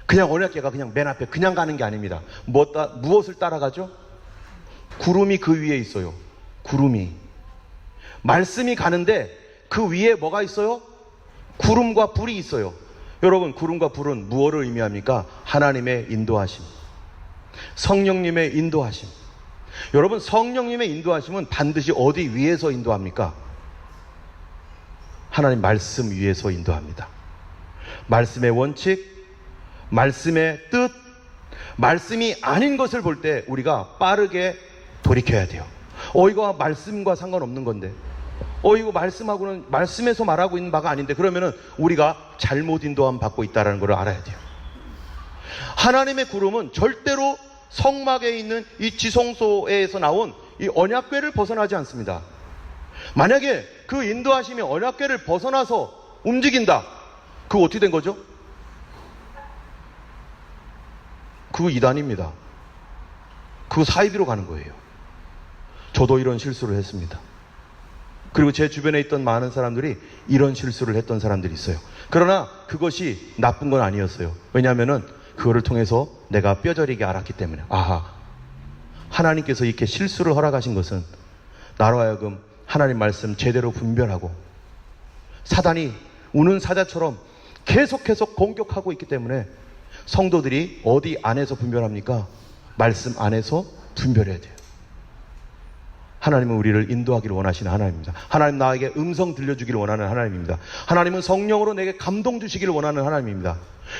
그냥 언약궤가 그냥 맨 앞에 그냥 가는 게 아닙니다. 무엇을 따라가죠? 구름이 그 위에 있어요. 구름이. 말씀이 가는데 그 위에 뭐가 있어요? 구름과 불이 있어요. 여러분, 구름과 불은 무엇을 의미합니까? 하나님의 인도하심, 성령님의 인도하심. 여러분, 성령님의 인도하심은 반드시 어디 위에서 인도합니까? 하나님 말씀 위에서 인도합니다. 말씀의 원칙, 말씀의 뜻, 말씀이 아닌 것을 볼 때 우리가 빠르게 돌이켜야 돼요. 이거 말씀과 상관없는 건데, 이거 말씀하고는, 말씀에서 말하고 있는 바가 아닌데, 그러면은 우리가 잘못 인도함 받고 있다는 걸 알아야 돼요. 하나님의 구름은 절대로 성막에 있는 이 지성소에서 나온 이 언약궤를 벗어나지 않습니다. 만약에 그 인도하심이 언약궤를 벗어나서 움직인다, 그거 어떻게 된 거죠? 그거 이단입니다. 그거 사이비로 가는 거예요. 저도 이런 실수를 했습니다. 그리고 제 주변에 있던 많은 사람들이 이런 실수를 했던 사람들이 있어요. 그러나 그것이 나쁜 건 아니었어요. 왜냐하면은 그거를 통해서 내가 뼈저리게 알았기 때문에, 아하, 하나님께서 이렇게 실수를 허락하신 것은 나로 하여금 하나님 말씀 제대로 분별하고, 사단이 우는 사자처럼 계속 공격하고 있기 때문에 성도들이 어디 안에서 분별합니까? 말씀 안에서 분별해야 돼요. 하나님은 우리를 인도하기를 원하시는 하나님입니다. 하나님 나에게 음성 들려주기를 원하는 하나님입니다. 하나님은 성령으로 내게 감동 주시기를 원하는 하나님입니다.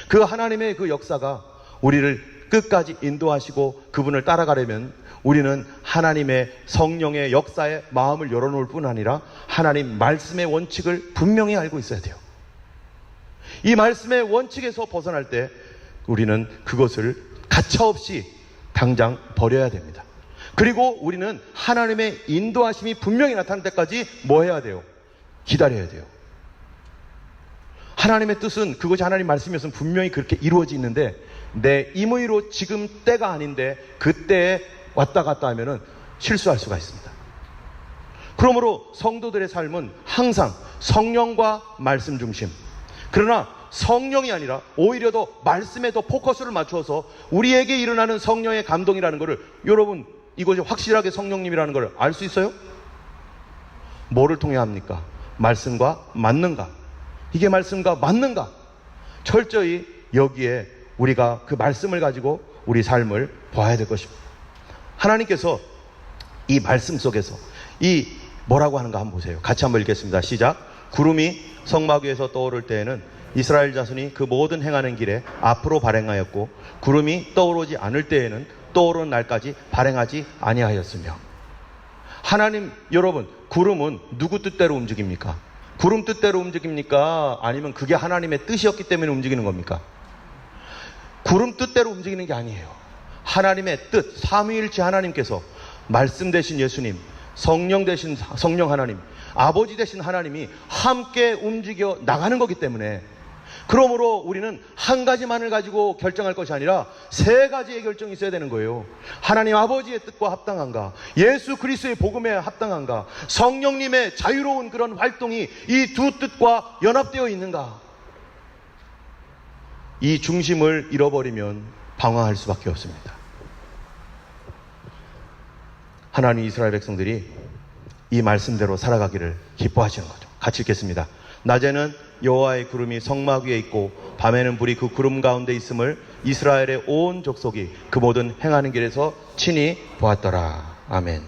그 하나님의 그 역사가 우리를 끝까지 인도하시고 그분을 따라가려면 우리는 하나님의 성령의 역사에 마음을 열어놓을 뿐 아니라 하나님 말씀의 원칙을 분명히 알고 있어야 돼요. 이 말씀의 원칙에서 벗어날 때 우리는 그것을 가차없이 당장 버려야 됩니다. 그리고 우리는 하나님의 인도하심이 분명히 나타날 때까지 뭐 해야 돼요? 기다려야 돼요. 하나님의 뜻은, 그것이 하나님 말씀이었으면 분명히 그렇게 이루어지는데, 내 임의로 지금 때가 아닌데 그때에 왔다 갔다 하면은 실수할 수가 있습니다. 그러므로 성도들의 삶은 항상 성령과 말씀 중심, 그러나 성령이 아니라 오히려 더 말씀에 더 포커스를 맞추어서 우리에게 일어나는 성령의 감동이라는 것을, 여러분, 이것이 확실하게 성령님이라는 걸 알 수 있어요? 뭐를 통해 합니까? 말씀과 맞는가? 이게 말씀과 맞는가? 철저히 여기에 우리가 그 말씀을 가지고 우리 삶을 봐야 될 것입니다. 하나님께서 이 말씀 속에서 이 뭐라고 하는가 한번 보세요. 같이 한번 읽겠습니다. 시작. 구름이 성막 위에서 떠오를 때에는 이스라엘 자손이 그 모든 행하는 길에 앞으로 발행하였고, 구름이 떠오르지 않을 때에는 떠오르는 날까지 발행하지 아니하였으며. 하나님, 여러분, 구름은 누구 뜻대로 움직입니까? 구름 뜻대로 움직입니까? 아니면 그게 하나님의 뜻이었기 때문에 움직이는 겁니까? 구름 뜻대로 움직이는 게 아니에요. 하나님의 뜻, 삼위일체 하나님께서 말씀 되신 예수님, 성령 되신 성령 하나님, 아버지 되신 하나님이 함께 움직여 나가는 거기 때문에, 그러므로 우리는 한 가지만을 가지고 결정할 것이 아니라 세 가지의 결정이 있어야 되는 거예요. 하나님 아버지의 뜻과 합당한가, 예수 그리스도의 복음에 합당한가, 성령님의 자유로운 그런 활동이 이 두 뜻과 연합되어 있는가. 이 중심을 잃어버리면 방황할 수밖에 없습니다. 하나님 이스라엘 백성들이 이 말씀대로 살아가기를 기뻐하시는 거죠. 같이 읽겠습니다. 낮에는 여호와의 구름이 성막 위에 있고 밤에는 불이 그 구름 가운데 있음을 이스라엘의 온 족속이 그 모든 행하는 길에서 친히 보았더라. 아멘.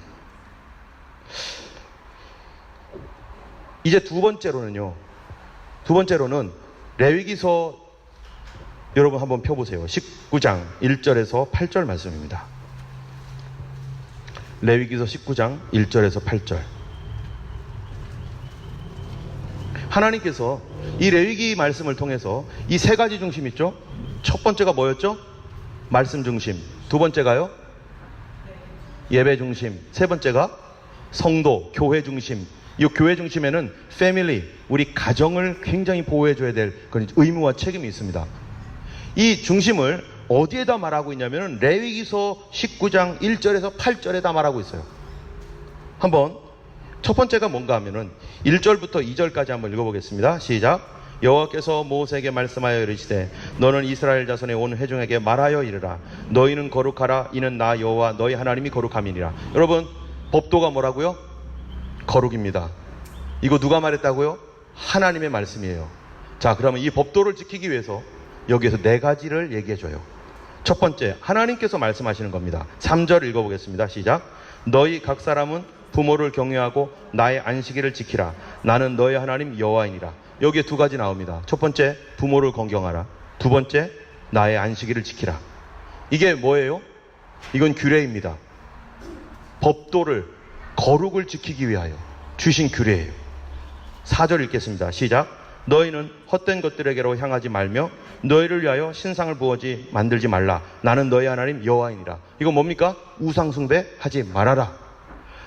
이제 두 번째로는 레위기서, 여러분 한번 펴보세요. 19장 1절에서 8절 말씀입니다. 레위기서 19장 1절에서 8절. 하나님께서 이 레위기 말씀을 통해서 이 세 가지 중심 있죠? 첫 번째가 뭐였죠? 말씀 중심. 두 번째가요? 예배 중심. 세 번째가 성도, 교회 중심. 이 교회 중심에는 패밀리, 우리 가정을 굉장히 보호해줘야 될 그런 의무와 책임이 있습니다. 이 중심을 어디에다 말하고 있냐면 레위기서 19장 1절에서 8절에다 말하고 있어요. 한번 첫 번째가 뭔가 하면은 1절부터 2절까지 한번 읽어보겠습니다. 시작. 여호와께서 모세에게 말씀하여 이르시되 너는 이스라엘 자손의 온 회중에게 말하여 이르라. 너희는 거룩하라. 이는 나 여호와 너희 하나님이 거룩함이니라. 여러분, 법도가 뭐라고요? 거룩입니다. 이거 누가 말했다고요? 하나님의 말씀이에요. 자, 그러면 이 법도를 지키기 위해서 여기에서 네 가지를 얘기해줘요. 첫 번째, 하나님께서 말씀하시는 겁니다. 3절 읽어보겠습니다. 시작. 너희 각 사람은 부모를 경외하고 나의 안식일을 지키라. 나는 너희 하나님 여호와이니라. 여기에 두 가지 나옵니다. 첫 번째, 부모를 공경하라. 두 번째, 나의 안식일을 지키라. 이게 뭐예요? 이건 규례입니다. 법도를, 거룩을 지키기 위하여 주신 규례예요. 4절 읽겠습니다. 시작. 너희는 헛된 것들에게로 향하지 말며 너희를 위하여 신상을 부어지 만들지 말라. 나는 너희 하나님 여호와이니라. 이건 뭡니까? 우상 숭배하지 말아라.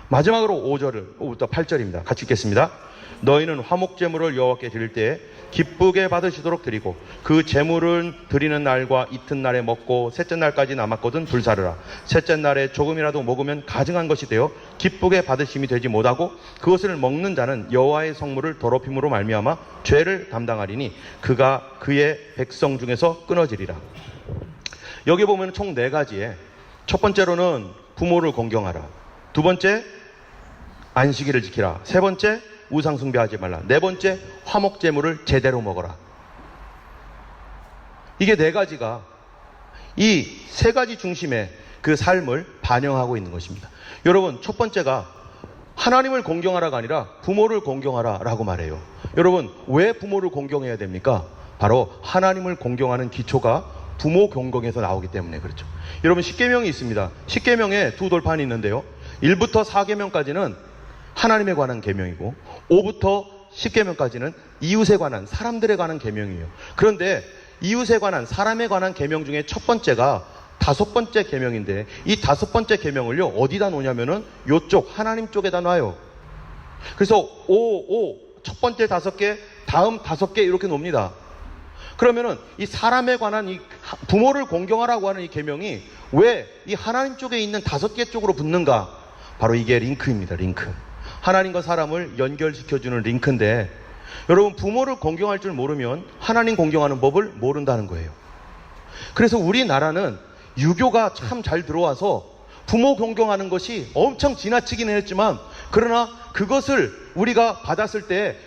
마지막으로 5부터 8절입니다. 같이 읽겠습니다. 너희는 화목제물을 여호와께 드릴 때에 기쁘게 받으시도록 드리고 그 제물은 드리는 날과 이튿날에 먹고 셋째 날까지 남았거든 불사르라. 셋째 날에 조금이라도 먹으면 가증한 것이 되어 기쁘게 받으심이 되지 못하고 그것을 먹는 자는 여호와의 성물을 더럽힘으로 말미암아 죄를 담당하리니 그가 그의 백성 중에서 끊어지리라. 여기 보면 총 네 가지에 첫 번째로는 부모를 공경하라. 두 번째, 안식일을 지키라. 세 번째, 우상 숭배하지 말라. 네 번째, 화목제물을 제대로 먹어라. 이게 네 가지가 이 세 가지 중심의 그 삶을 반영하고 있는 것입니다. 여러분, 첫 번째가 하나님을 공경하라가 아니라 부모를 공경하라라고 말해요. 여러분, 왜 부모를 공경해야 됩니까? 바로 하나님을 공경하는 기초가 부모 공경에서 나오기 때문에 그렇죠. 여러분, 십계명이 있습니다. 십계명에 두 돌판이 있는데요. 1부터 4계명까지는 하나님에 관한 계명이고 5부터 10계명까지는 이웃에 관한, 사람들에 관한 계명이에요. 그런데 이웃에 관한, 사람에 관한 계명 중에 첫 번째가 5번째 계명인데 이 5번째 계명을요 어디다 놓냐면은 요쪽 하나님 쪽에다 놔요. 그래서 첫 번째 5개, 다음 5개 이렇게 놓습니다. 그러면은 이 사람에 관한 이 부모를 공경하라고 하는 이 계명이 왜 이 하나님 쪽에 있는 5개 쪽으로 붙는가? 바로 이게 링크입니다. 링크. 하나님과 사람을 연결시켜주는 링크인데, 여러분, 부모를 공경할 줄 모르면 하나님 공경하는 법을 모른다는 거예요. 그래서 우리나라는 유교가 참 잘 들어와서 부모 공경하는 것이 엄청 지나치기는 했지만, 그러나 그것을 우리가 받았을 때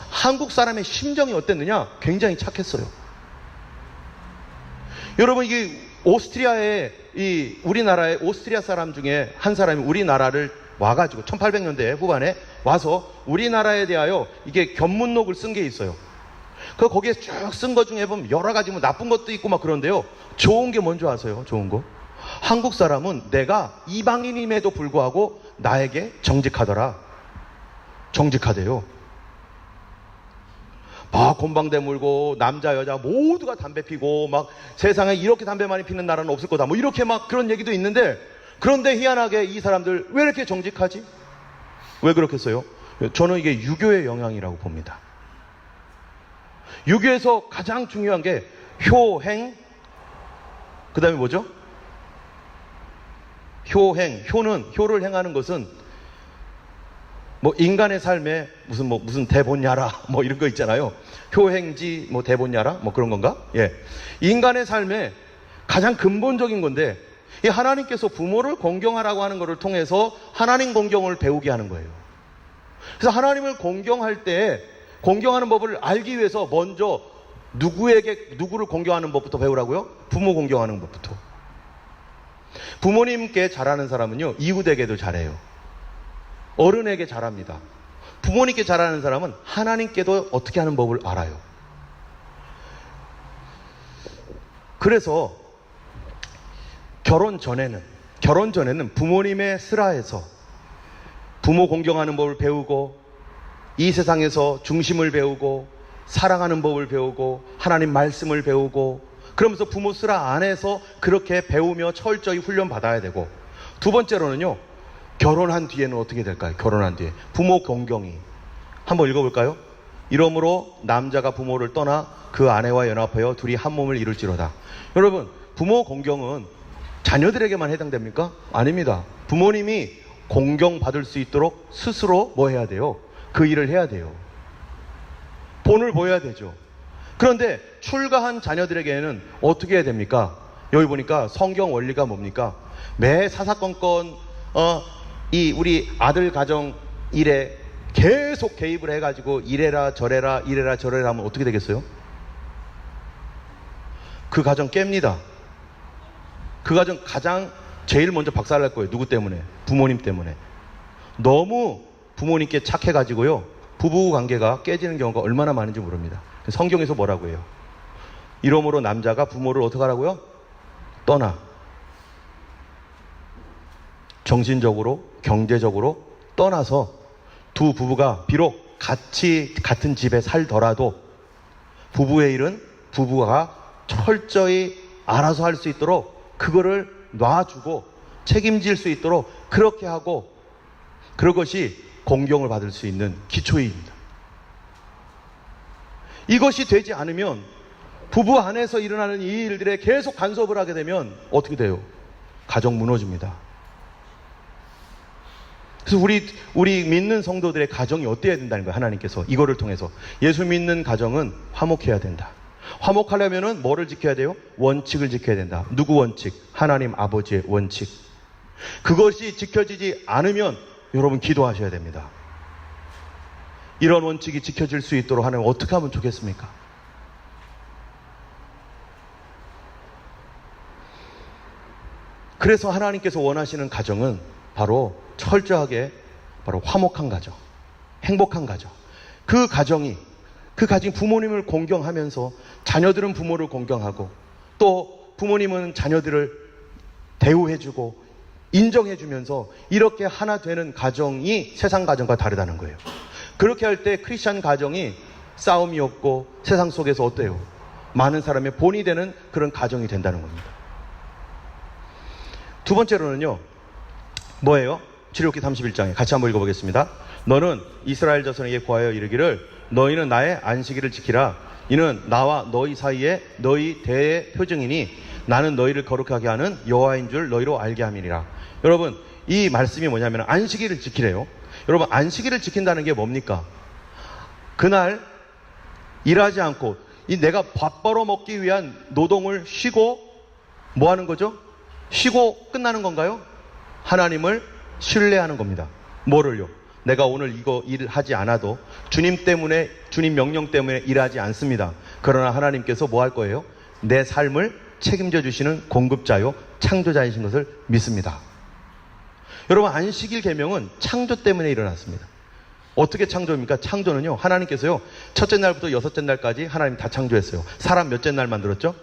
한국 사람의 심정이 어땠느냐? 굉장히 착했어요. 여러분, 이게 우리나라의 오스트리아 사람 중에 한 사람이 우리나라를 와가지고 1800년대 후반에 와서 우리나라에 대하여 이게 견문록을 쓴 게 있어요. 거기에 쭉 쓴 것 중에 보면 여러 가지 뭐 나쁜 것도 있고 막 그런데요. 좋은 게 뭔지 아세요? 좋은 거. 한국 사람은 내가 이방인임에도 불구하고 나에게 정직하더라. 정직하대요. 곤방대 물고 남자 여자 모두가 담배 피고 막 세상에 이렇게 담배 많이 피는 나라는 없을 거다 뭐 이렇게 막 그런 얘기도 있는데, 그런데 희한하게 이 사람들 왜 이렇게 정직하지? 왜 그렇겠어요? 저는 이게 유교의 영향이라고 봅니다. 유교에서 가장 중요한 게 효행, 그 다음에 뭐죠? 효행. 효를 행하는 것은 뭐 인간의 삶에 무슨 대본야라 뭐 이런 거 있잖아요. 효행지 뭐 대본야라 뭐 그런 건가? 예. 인간의 삶에 가장 근본적인 건데, 이 하나님께서 부모를 공경하라고 하는 것을 통해서 하나님 공경을 배우게 하는 거예요. 그래서 하나님을 공경할 때 공경하는 법을 알기 위해서 먼저 누구를 공경하는 법부터 배우라고요? 부모 공경하는 법부터. 부모님께 잘하는 사람은요, 이웃에게도 잘해요. 어른에게 잘합니다. 부모님께 잘하는 사람은 하나님께도 어떻게 하는 법을 알아요. 그래서 결혼 전에는 부모님의 슬하에서 부모 공경하는 법을 배우고, 이 세상에서 중심을 배우고, 사랑하는 법을 배우고, 하나님 말씀을 배우고, 그러면서 부모 슬하 안에서 그렇게 배우며 철저히 훈련받아야 되고, 두 번째로는요, 결혼한 뒤에는 어떻게 될까요? 결혼한 뒤에 부모 공경이, 한번 읽어볼까요? 이러므로 남자가 부모를 떠나 그 아내와 연합하여 둘이 한 몸을 이룰지로다. 여러분, 부모 공경은 자녀들에게만 해당됩니까? 아닙니다. 부모님이 공경받을 수 있도록 스스로 뭐 해야 돼요? 그 일을 해야 돼요. 본을 보여야 되죠. 그런데 출가한 자녀들에게는 어떻게 해야 됩니까? 여기 보니까 성경 원리가 뭡니까? 매 사사건건 이 우리 아들 가정 일에 계속 개입을 해가지고 이래라 저래라 하면 어떻게 되겠어요? 그 가정 깹니다. 그 가정 제일 먼저 박살날 거예요. 누구 때문에? 부모님 때문에. 너무 부모님께 착해가지고요, 부부 관계가 깨지는 경우가 얼마나 많은지 모릅니다. 성경에서 뭐라고 해요? 이러므로 남자가 부모를 어떻게 하라고요? 떠나. 정신적으로, 경제적으로 떠나서 두 부부가 비록 같은 집에 살더라도 부부의 일은 부부가 철저히 알아서 할 수 있도록 그거를 놔주고 책임질 수 있도록 그렇게 하고, 그것이 공경을 받을 수 있는 기초입니다. 이것이 되지 않으면, 부부 안에서 일어나는 이 일들에 계속 간섭을 하게 되면 어떻게 돼요? 가정 무너집니다. 그래서 우리 믿는 성도들의 가정이 어때야 된다는 거예요. 하나님께서 이거를 통해서 예수 믿는 가정은 화목해야 된다. 화목하려면은 뭐를 지켜야 돼요? 원칙을 지켜야 된다. 누구 원칙? 하나님 아버지의 원칙. 그것이 지켜지지 않으면 여러분 기도하셔야 됩니다. 이런 원칙이 지켜질 수 있도록 하나님 어떻게 하면 좋겠습니까? 그래서 하나님께서 원하시는 가정은 바로 철저하게 바로 화목한 가정, 행복한 가정. 그 가정이 부모님을 공경하면서 자녀들은 부모를 공경하고, 또 부모님은 자녀들을 대우해주고 인정해주면서 이렇게 하나 되는 가정이 세상 가정과 다르다는 거예요. 그렇게 할 때 크리스찬 가정이 싸움이 없고 세상 속에서 어때요? 많은 사람의 본이 되는 그런 가정이 된다는 겁니다. 두 번째로는요, 뭐예요? 출애굽기 31장에 같이 한번 읽어보겠습니다. 너는 이스라엘 자손에게 고하여 이르기를 너희는 나의 안식일을 지키라. 이는 나와 너희 사이에 너희 대의 표징이니 나는 너희를 거룩하게 하는 여호와인 줄 너희로 알게 함이니라. 여러분, 이 말씀이 뭐냐면 안식일을 지키래요. 여러분, 안식일을 지킨다는 게 뭡니까? 그날 일하지 않고 내가 밥 벌어 먹기 위한 노동을 쉬고 뭐 하는 거죠? 쉬고 끝나는 건가요? 하나님을 신뢰하는 겁니다. 뭐를요? 내가 오늘 이거 일하지 않아도 주님 때문에, 주님 명령 때문에 일하지 않습니다. 그러나 하나님께서 뭐 할 거예요? 내 삶을 책임져 주시는 공급자요 창조자이신 것을 믿습니다. 여러분, 안식일 계명은 창조 때문에 일어났습니다. 어떻게 창조입니까? 창조는요, 하나님께서요, 첫째 날부터 여섯째 날까지 하나님 다 창조했어요. 사람 몇째 날 만들었죠?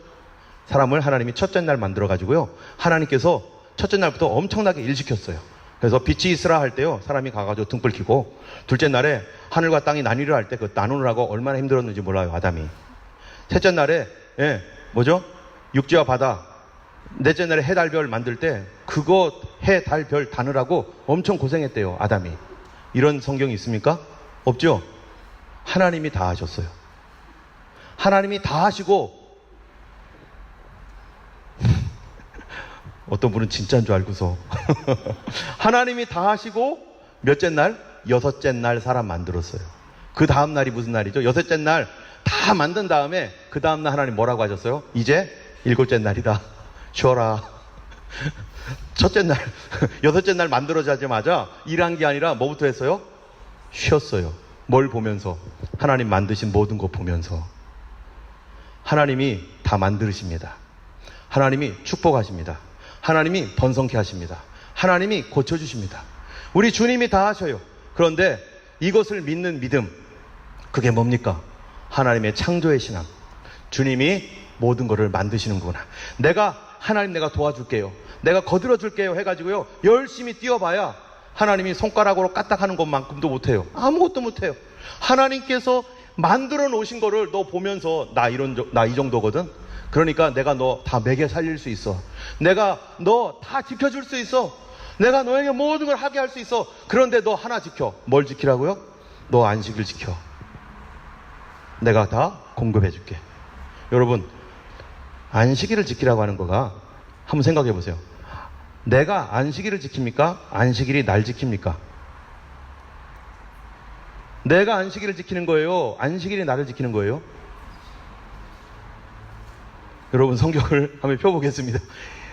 사람을 하나님이 첫째 날 만들어 가지고요, 하나님께서 첫째 날부터 엄청나게 일 시켰어요. 그래서 빛이 있으라 할 때요, 사람이 가가지고 등불 켜고, 둘째 날에 하늘과 땅이 나뉘려 할 때 그 나누느라고 얼마나 힘들었는지 몰라요, 아담이. 셋째 날에, 뭐죠? 육지와 바다. 넷째 날에 해, 달, 별 만들 때 그거 해, 달, 별 다느라고 엄청 고생했대요, 아담이. 이런 성경이 있습니까? 없죠? 하나님이 다 하셨어요. 하나님이 다 하시고, 어떤 분은 진짜인 줄 알고서 하나님이 다 하시고 몇째 날? 여섯째 날 사람 만들었어요. 그 다음 날이 무슨 날이죠? 여섯째 날 다 만든 다음에 그 다음 날 하나님 뭐라고 하셨어요? 이제 일곱째 날이다. 쉬어라. 첫째 날, 여섯째 날 만들어지자마자 일한 게 아니라 뭐부터 했어요? 쉬었어요. 뭘 보면서? 하나님 만드신 모든 것 보면서. 하나님이 다 만드십니다. 하나님이 축복하십니다. 하나님이 번성케 하십니다. 하나님이 고쳐주십니다. 우리 주님이 다 하셔요. 그런데 이것을 믿는 믿음, 그게 뭡니까? 하나님의 창조의 신앙. 주님이 모든 것을 만드시는구나. 하나님 내가 도와줄게요, 내가 거들어줄게요 해가지고요, 열심히 뛰어봐야 하나님이 손가락으로 까딱하는 것만큼도 못해요. 아무것도 못해요. 하나님께서 만들어 놓으신 거를 너 보면서 나 이 정도거든. 그러니까 내가 너 다 먹여 살릴 수 있어. 내가 너 다 지켜줄 수 있어. 내가 너에게 모든 걸 하게 할 수 있어. 그런데 너 하나 지켜. 뭘 지키라고요? 너 안식을 지켜. 내가 다 공급해 줄게. 여러분, 안식일을 지키라고 하는 거가, 한번 생각해 보세요. 내가 안식일을 지킵니까? 안식일이 날 지킵니까? 내가 안식일을 지키는 거예요? 안식일이 나를 지키는 거예요? 여러분, 성경을 한번 펴보겠습니다.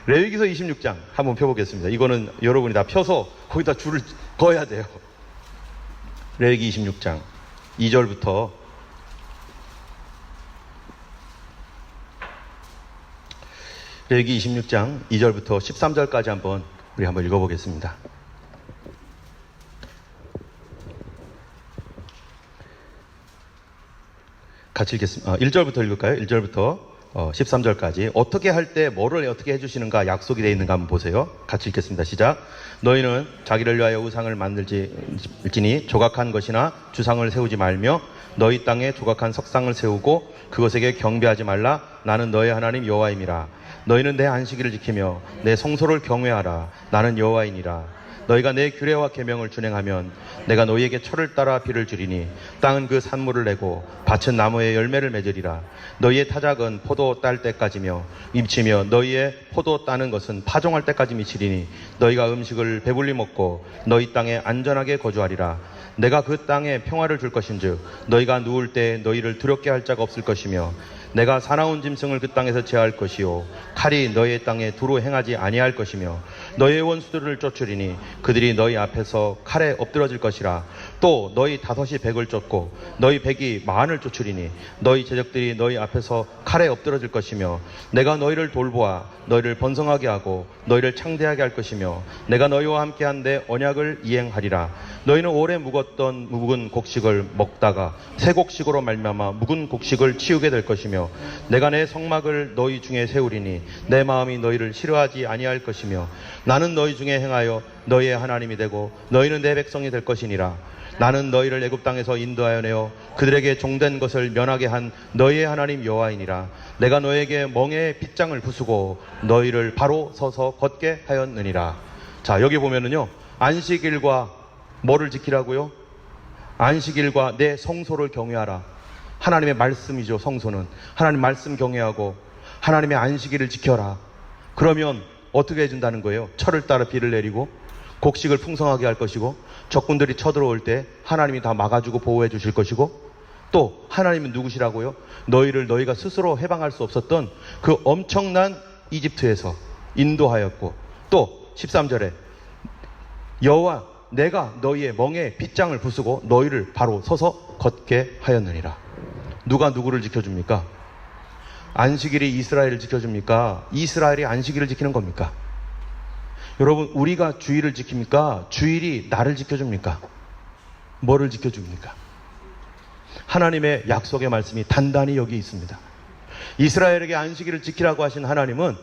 레위기서 26장 한번 펴보겠습니다. 이거는 여러분이 다 펴서 거기다 줄을 그어야 돼요. 레위기 26장 2절부터 레위기 26장 2절부터 13절까지 우리 한번 읽어보겠습니다. 같이 읽겠습니다. 1절부터 읽을까요? 1절부터 13절까지. 어떻게 할 때 뭐를 어떻게 해주시는가 약속이 되어 있는가 한번 보세요. 같이 읽겠습니다. 시작. 너희는 자기를 위하여 우상을 만들지니 조각한 것이나 주상을 세우지 말며 너희 땅에 조각한 석상을 세우고 그것에게 경배하지 말라. 나는 너희 하나님 여호와임이라. 너희는 내 안식일을 지키며 내 성소를 경외하라. 나는 여호와이니라. 너희가 내 규례와 계명을 준행하면 내가 너희에게 철을 따라 비를 주리니 땅은 그 산물을 내고 밭은 나무의 열매를 맺으리라. 너희의 타작은 포도 딸 때까지며 임치며 너희의 포도 따는 것은 파종할 때까지 미치리니 너희가 음식을 배불리 먹고 너희 땅에 안전하게 거주하리라. 내가 그 땅에 평화를 줄 것인즉 너희가 누울 때 너희를 두렵게 할 자가 없을 것이며 내가 사나운 짐승을 그 땅에서 제할 것이요 칼이 너희의 땅에 두루 행하지 아니할 것이며 너희의 원수들을 쫓으리니 그들이 너희 앞에서 칼에 엎드러질 것이라. 또 너희 다섯이 백을 쫓고 너희 백이 만을 쫓으리니 너희 제적들이 너희 앞에서 칼에 엎드러질 것이며 내가 너희를 돌보아 너희를 번성하게 하고 너희를 창대하게 할 것이며 내가 너희와 함께한 내 언약을 이행하리라. 너희는 오래 묵은 곡식을 먹다가 새 곡식으로 말미암아 묵은 곡식을 치우게 될 것이며 내가 내 성막을 너희 중에 세우리니 내 마음이 너희를 싫어하지 아니할 것이며 나는 너희 중에 행하여 너희의 하나님이 되고 너희는 내 백성이 될 것이니라. 나는 너희를 애굽 땅에서 인도하여 내어 그들에게 종된 것을 면하게 한 너희의 하나님 여호와이니라. 내가 너희에게 멍에의 빗장을 부수고 너희를 바로 서서 걷게 하였느니라. 자, 여기 보면은요, 안식일과 뭐를 지키라고요? 안식일과 내 성소를 경외하라. 하나님의 말씀이죠. 성소는 하나님 말씀 경외하고 하나님의 안식일을 지켜라. 그러면 어떻게 해준다는 거예요? 철을 따라 비를 내리고 곡식을 풍성하게 할 것이고 적군들이 쳐들어올 때 하나님이 다 막아주고 보호해 주실 것이고 또 하나님은 누구시라고요? 너희가 스스로 해방할 수 없었던 그 엄청난 이집트에서 인도하였고 또 13절에 여호와 내가 너희의 멍에 빗장을 부수고 너희를 바로 서서 걷게 하였느니라. 누가 누구를 지켜줍니까? 안식일이 이스라엘을 지켜줍니까? 이스라엘이 안식일을 지키는 겁니까? 여러분, 우리가 주일을 지킵니까? 주일이 나를 지켜줍니까? 뭐를 지켜줍니까? 하나님의 약속의 말씀이 단단히 여기 있습니다. 이스라엘에게 안식일을 지키라고 하신 하나님은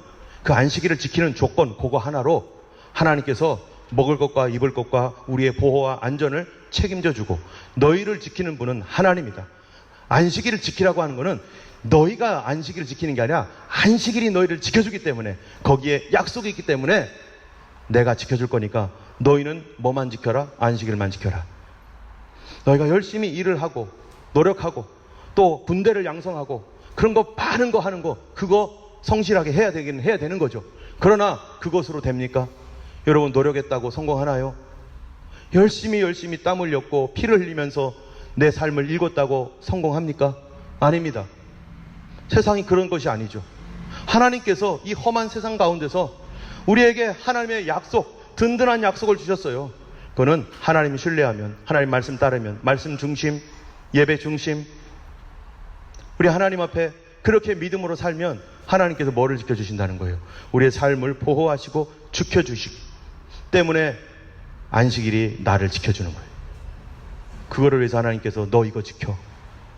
그 안식일을 지키는 조건 그거 하나로 하나님께서 먹을 것과 입을 것과 우리의 보호와 안전을 책임져 주고 너희를 지키는 분은 하나님이다. 안식일을 지키라고 하는 것은 너희가 안식일을 지키는 게 아니라 안식일이 너희를 지켜주기 때문에, 거기에 약속이 있기 때문에 내가 지켜줄 거니까 너희는 뭐만 지켜라? 안식일만 지켜라. 너희가 열심히 일을 하고 노력하고 또 군대를 양성하고 그런 거 많은 거 하는 거, 그거 성실하게 해야 되긴 해야 되는 거죠. 그러나 그것으로 됩니까? 여러분, 노력했다고 성공하나요? 열심히 땀 흘렸고 피를 흘리면서 내 삶을 읽었다고 성공합니까? 아닙니다. 세상이 그런 것이 아니죠. 하나님께서 이 험한 세상 가운데서 우리에게 하나님의 약속, 든든한 약속을 주셨어요. 그거는 하나님 신뢰하면, 하나님 말씀 따르면, 말씀 중심, 예배 중심, 우리 하나님 앞에 그렇게 믿음으로 살면 하나님께서 뭐를 지켜주신다는 거예요? 우리의 삶을 보호하시고 지켜주시기 때문에 안식일이 나를 지켜주는 거예요. 그거를 위해서 하나님께서 너 이거 지켜,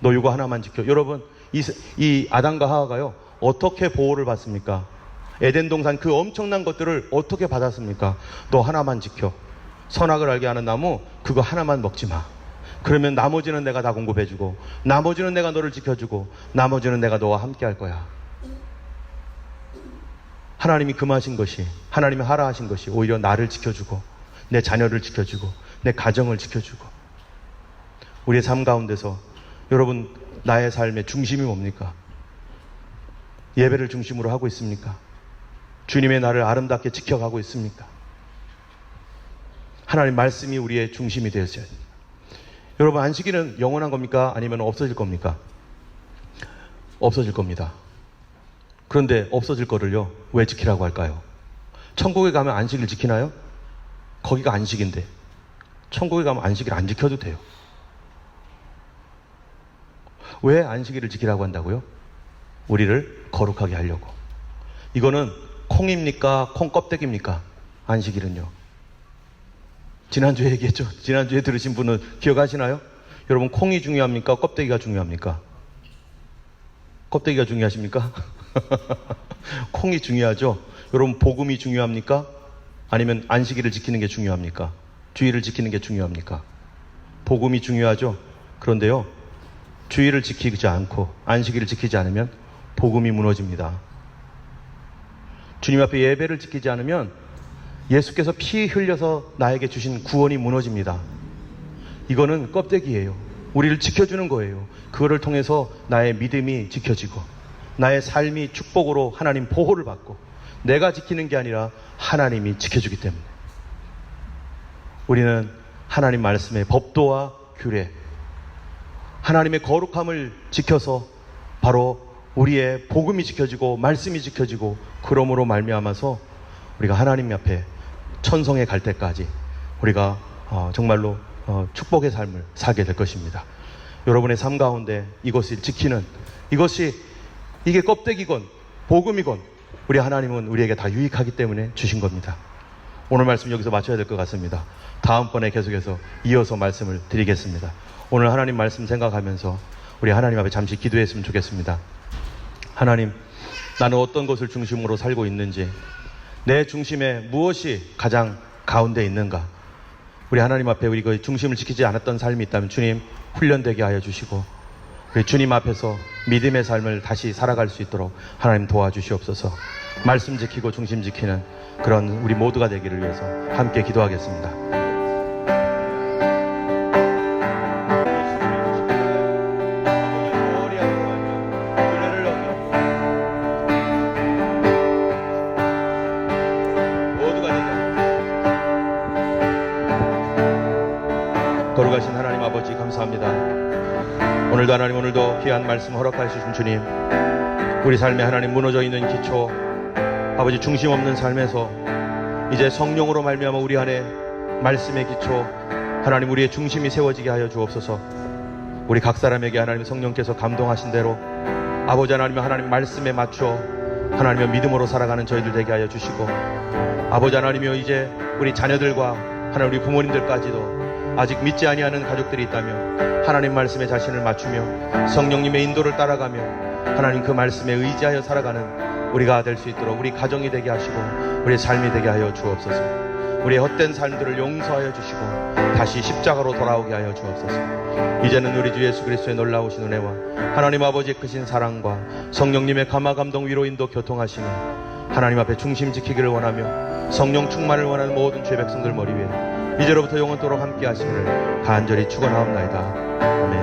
너 이거 하나만 지켜. 여러분, 이 아담과 하와가요, 어떻게 보호를 받습니까? 에덴 동산 그 엄청난 것들을 어떻게 받았습니까? 너 하나만 지켜. 선악을 알게 하는 나무 그거 하나만 먹지 마. 그러면 나머지는 내가 다 공급해주고, 나머지는 내가 너를 지켜주고, 나머지는 내가 너와 함께 할 거야. 하나님이 금하신 것이, 하나님이 하라 하신 것이 오히려 나를 지켜주고, 내 자녀를 지켜주고, 내 가정을 지켜주고. 우리의 삶 가운데서 여러분, 나의 삶의 중심이 뭡니까? 예배를 중심으로 하고 있습니까? 주님의 나를 아름답게 지켜가고 있습니까? 하나님 말씀이 우리의 중심이 되었어야 됩니다. 여러분, 안식일은 영원한 겁니까? 아니면 없어질 겁니까? 없어질 겁니다. 그런데 없어질 거를요, 왜 지키라고 할까요? 천국에 가면 안식일 지키나요? 거기가 안식인데 천국에 가면 안식일 안 지켜도 돼요. 왜 안식일을 지키라고 한다고요? 우리를 거룩하게 하려고. 이거는 콩입니까? 콩 껍데기입니까? 안식일은요. 지난주에 얘기했죠. 지난주에 들으신 분은 기억하시나요? 여러분, 콩이 중요합니까? 껍데기가 중요합니까? 껍데기가 중요하십니까? 콩이 중요하죠. 여러분, 복음이 중요합니까? 아니면 안식일을 지키는 게 중요합니까? 주의를 지키는 게 중요합니까? 복음이 중요하죠. 그런데요, 주의를 지키지 않고 안식일을 지키지 않으면 복음이 무너집니다. 주님 앞에 예배를 지키지 않으면 예수께서 피 흘려서 나에게 주신 구원이 무너집니다. 이거는 껍데기예요. 우리를 지켜주는 거예요. 그거를 통해서 나의 믿음이 지켜지고, 나의 삶이 축복으로 하나님 보호를 받고, 내가 지키는 게 아니라 하나님이 지켜주기 때문에 우리는 하나님 말씀의 법도와 규례, 하나님의 거룩함을 지켜서 바로 우리의 복음이 지켜지고 말씀이 지켜지고, 그러므로 말미암아서 우리가 하나님 앞에 천성에 갈 때까지 우리가 정말로 축복의 삶을 살게 될 것입니다. 여러분의 삶 가운데 이것을 지키는, 이게 껍데기건 복음이건 우리 하나님은 우리에게 다 유익하기 때문에 주신 겁니다. 오늘 말씀 여기서 마쳐야 될 것 같습니다. 다음번에 계속해서 이어서 말씀을 드리겠습니다. 오늘 하나님 말씀 생각하면서 우리 하나님 앞에 잠시 기도했으면 좋겠습니다. 하나님, 나는 어떤 것을 중심으로 살고 있는지, 내 중심에 무엇이 가장 가운데 있는가, 우리 하나님 앞에 우리 그 중심을 지키지 않았던 삶이 있다면 주님 훈련되게 하여 주시고, 우리 주님 앞에서 믿음의 삶을 다시 살아갈 수 있도록 하나님 도와주시옵소서. 말씀 지키고 중심 지키는 그런 우리 모두가 되기를 위해서 함께 기도하겠습니다. 거룩하신 하나님 아버지, 감사합니다. 오늘도 하나님, 오늘도 귀한 말씀 허락하시는 주님, 우리 삶에 하나님 무너져 있는 기초, 아버지 중심 없는 삶에서 이제 성령으로 말미암아 우리 안에 말씀의 기초, 하나님 우리의 중심이 세워지게 하여 주옵소서. 우리 각 사람에게 하나님 성령께서 감동하신 대로 아버지 하나님 말씀에 맞춰 하나님의 믿음으로 살아가는 저희들 되게 하여 주시고, 아버지 하나님이여, 이제 우리 자녀들과 하나님 우리 부모님들까지도 아직 믿지 아니하는 가족들이 있다면 하나님 말씀에 자신을 맞추며 성령님의 인도를 따라가며 하나님 그 말씀에 의지하여 살아가는 우리가 될 수 있도록 우리 가정이 되게 하시고 우리의 삶이 되게 하여 주옵소서. 우리의 헛된 삶들을 용서하여 주시고 다시 십자가로 돌아오게 하여 주옵소서. 이제는 우리 주 예수 그리스도의 놀라우신 은혜와 하나님 아버지의 크신 사랑과 성령님의 감화 감동 위로 인도 교통하시며 하나님 앞에 중심 지키기를 원하며 성령 충만을 원하는 모든 주의 백성들 머리 위에 이제로부터 영원토록 함께 하시기를 간절히 축원하옵나이다. 아멘.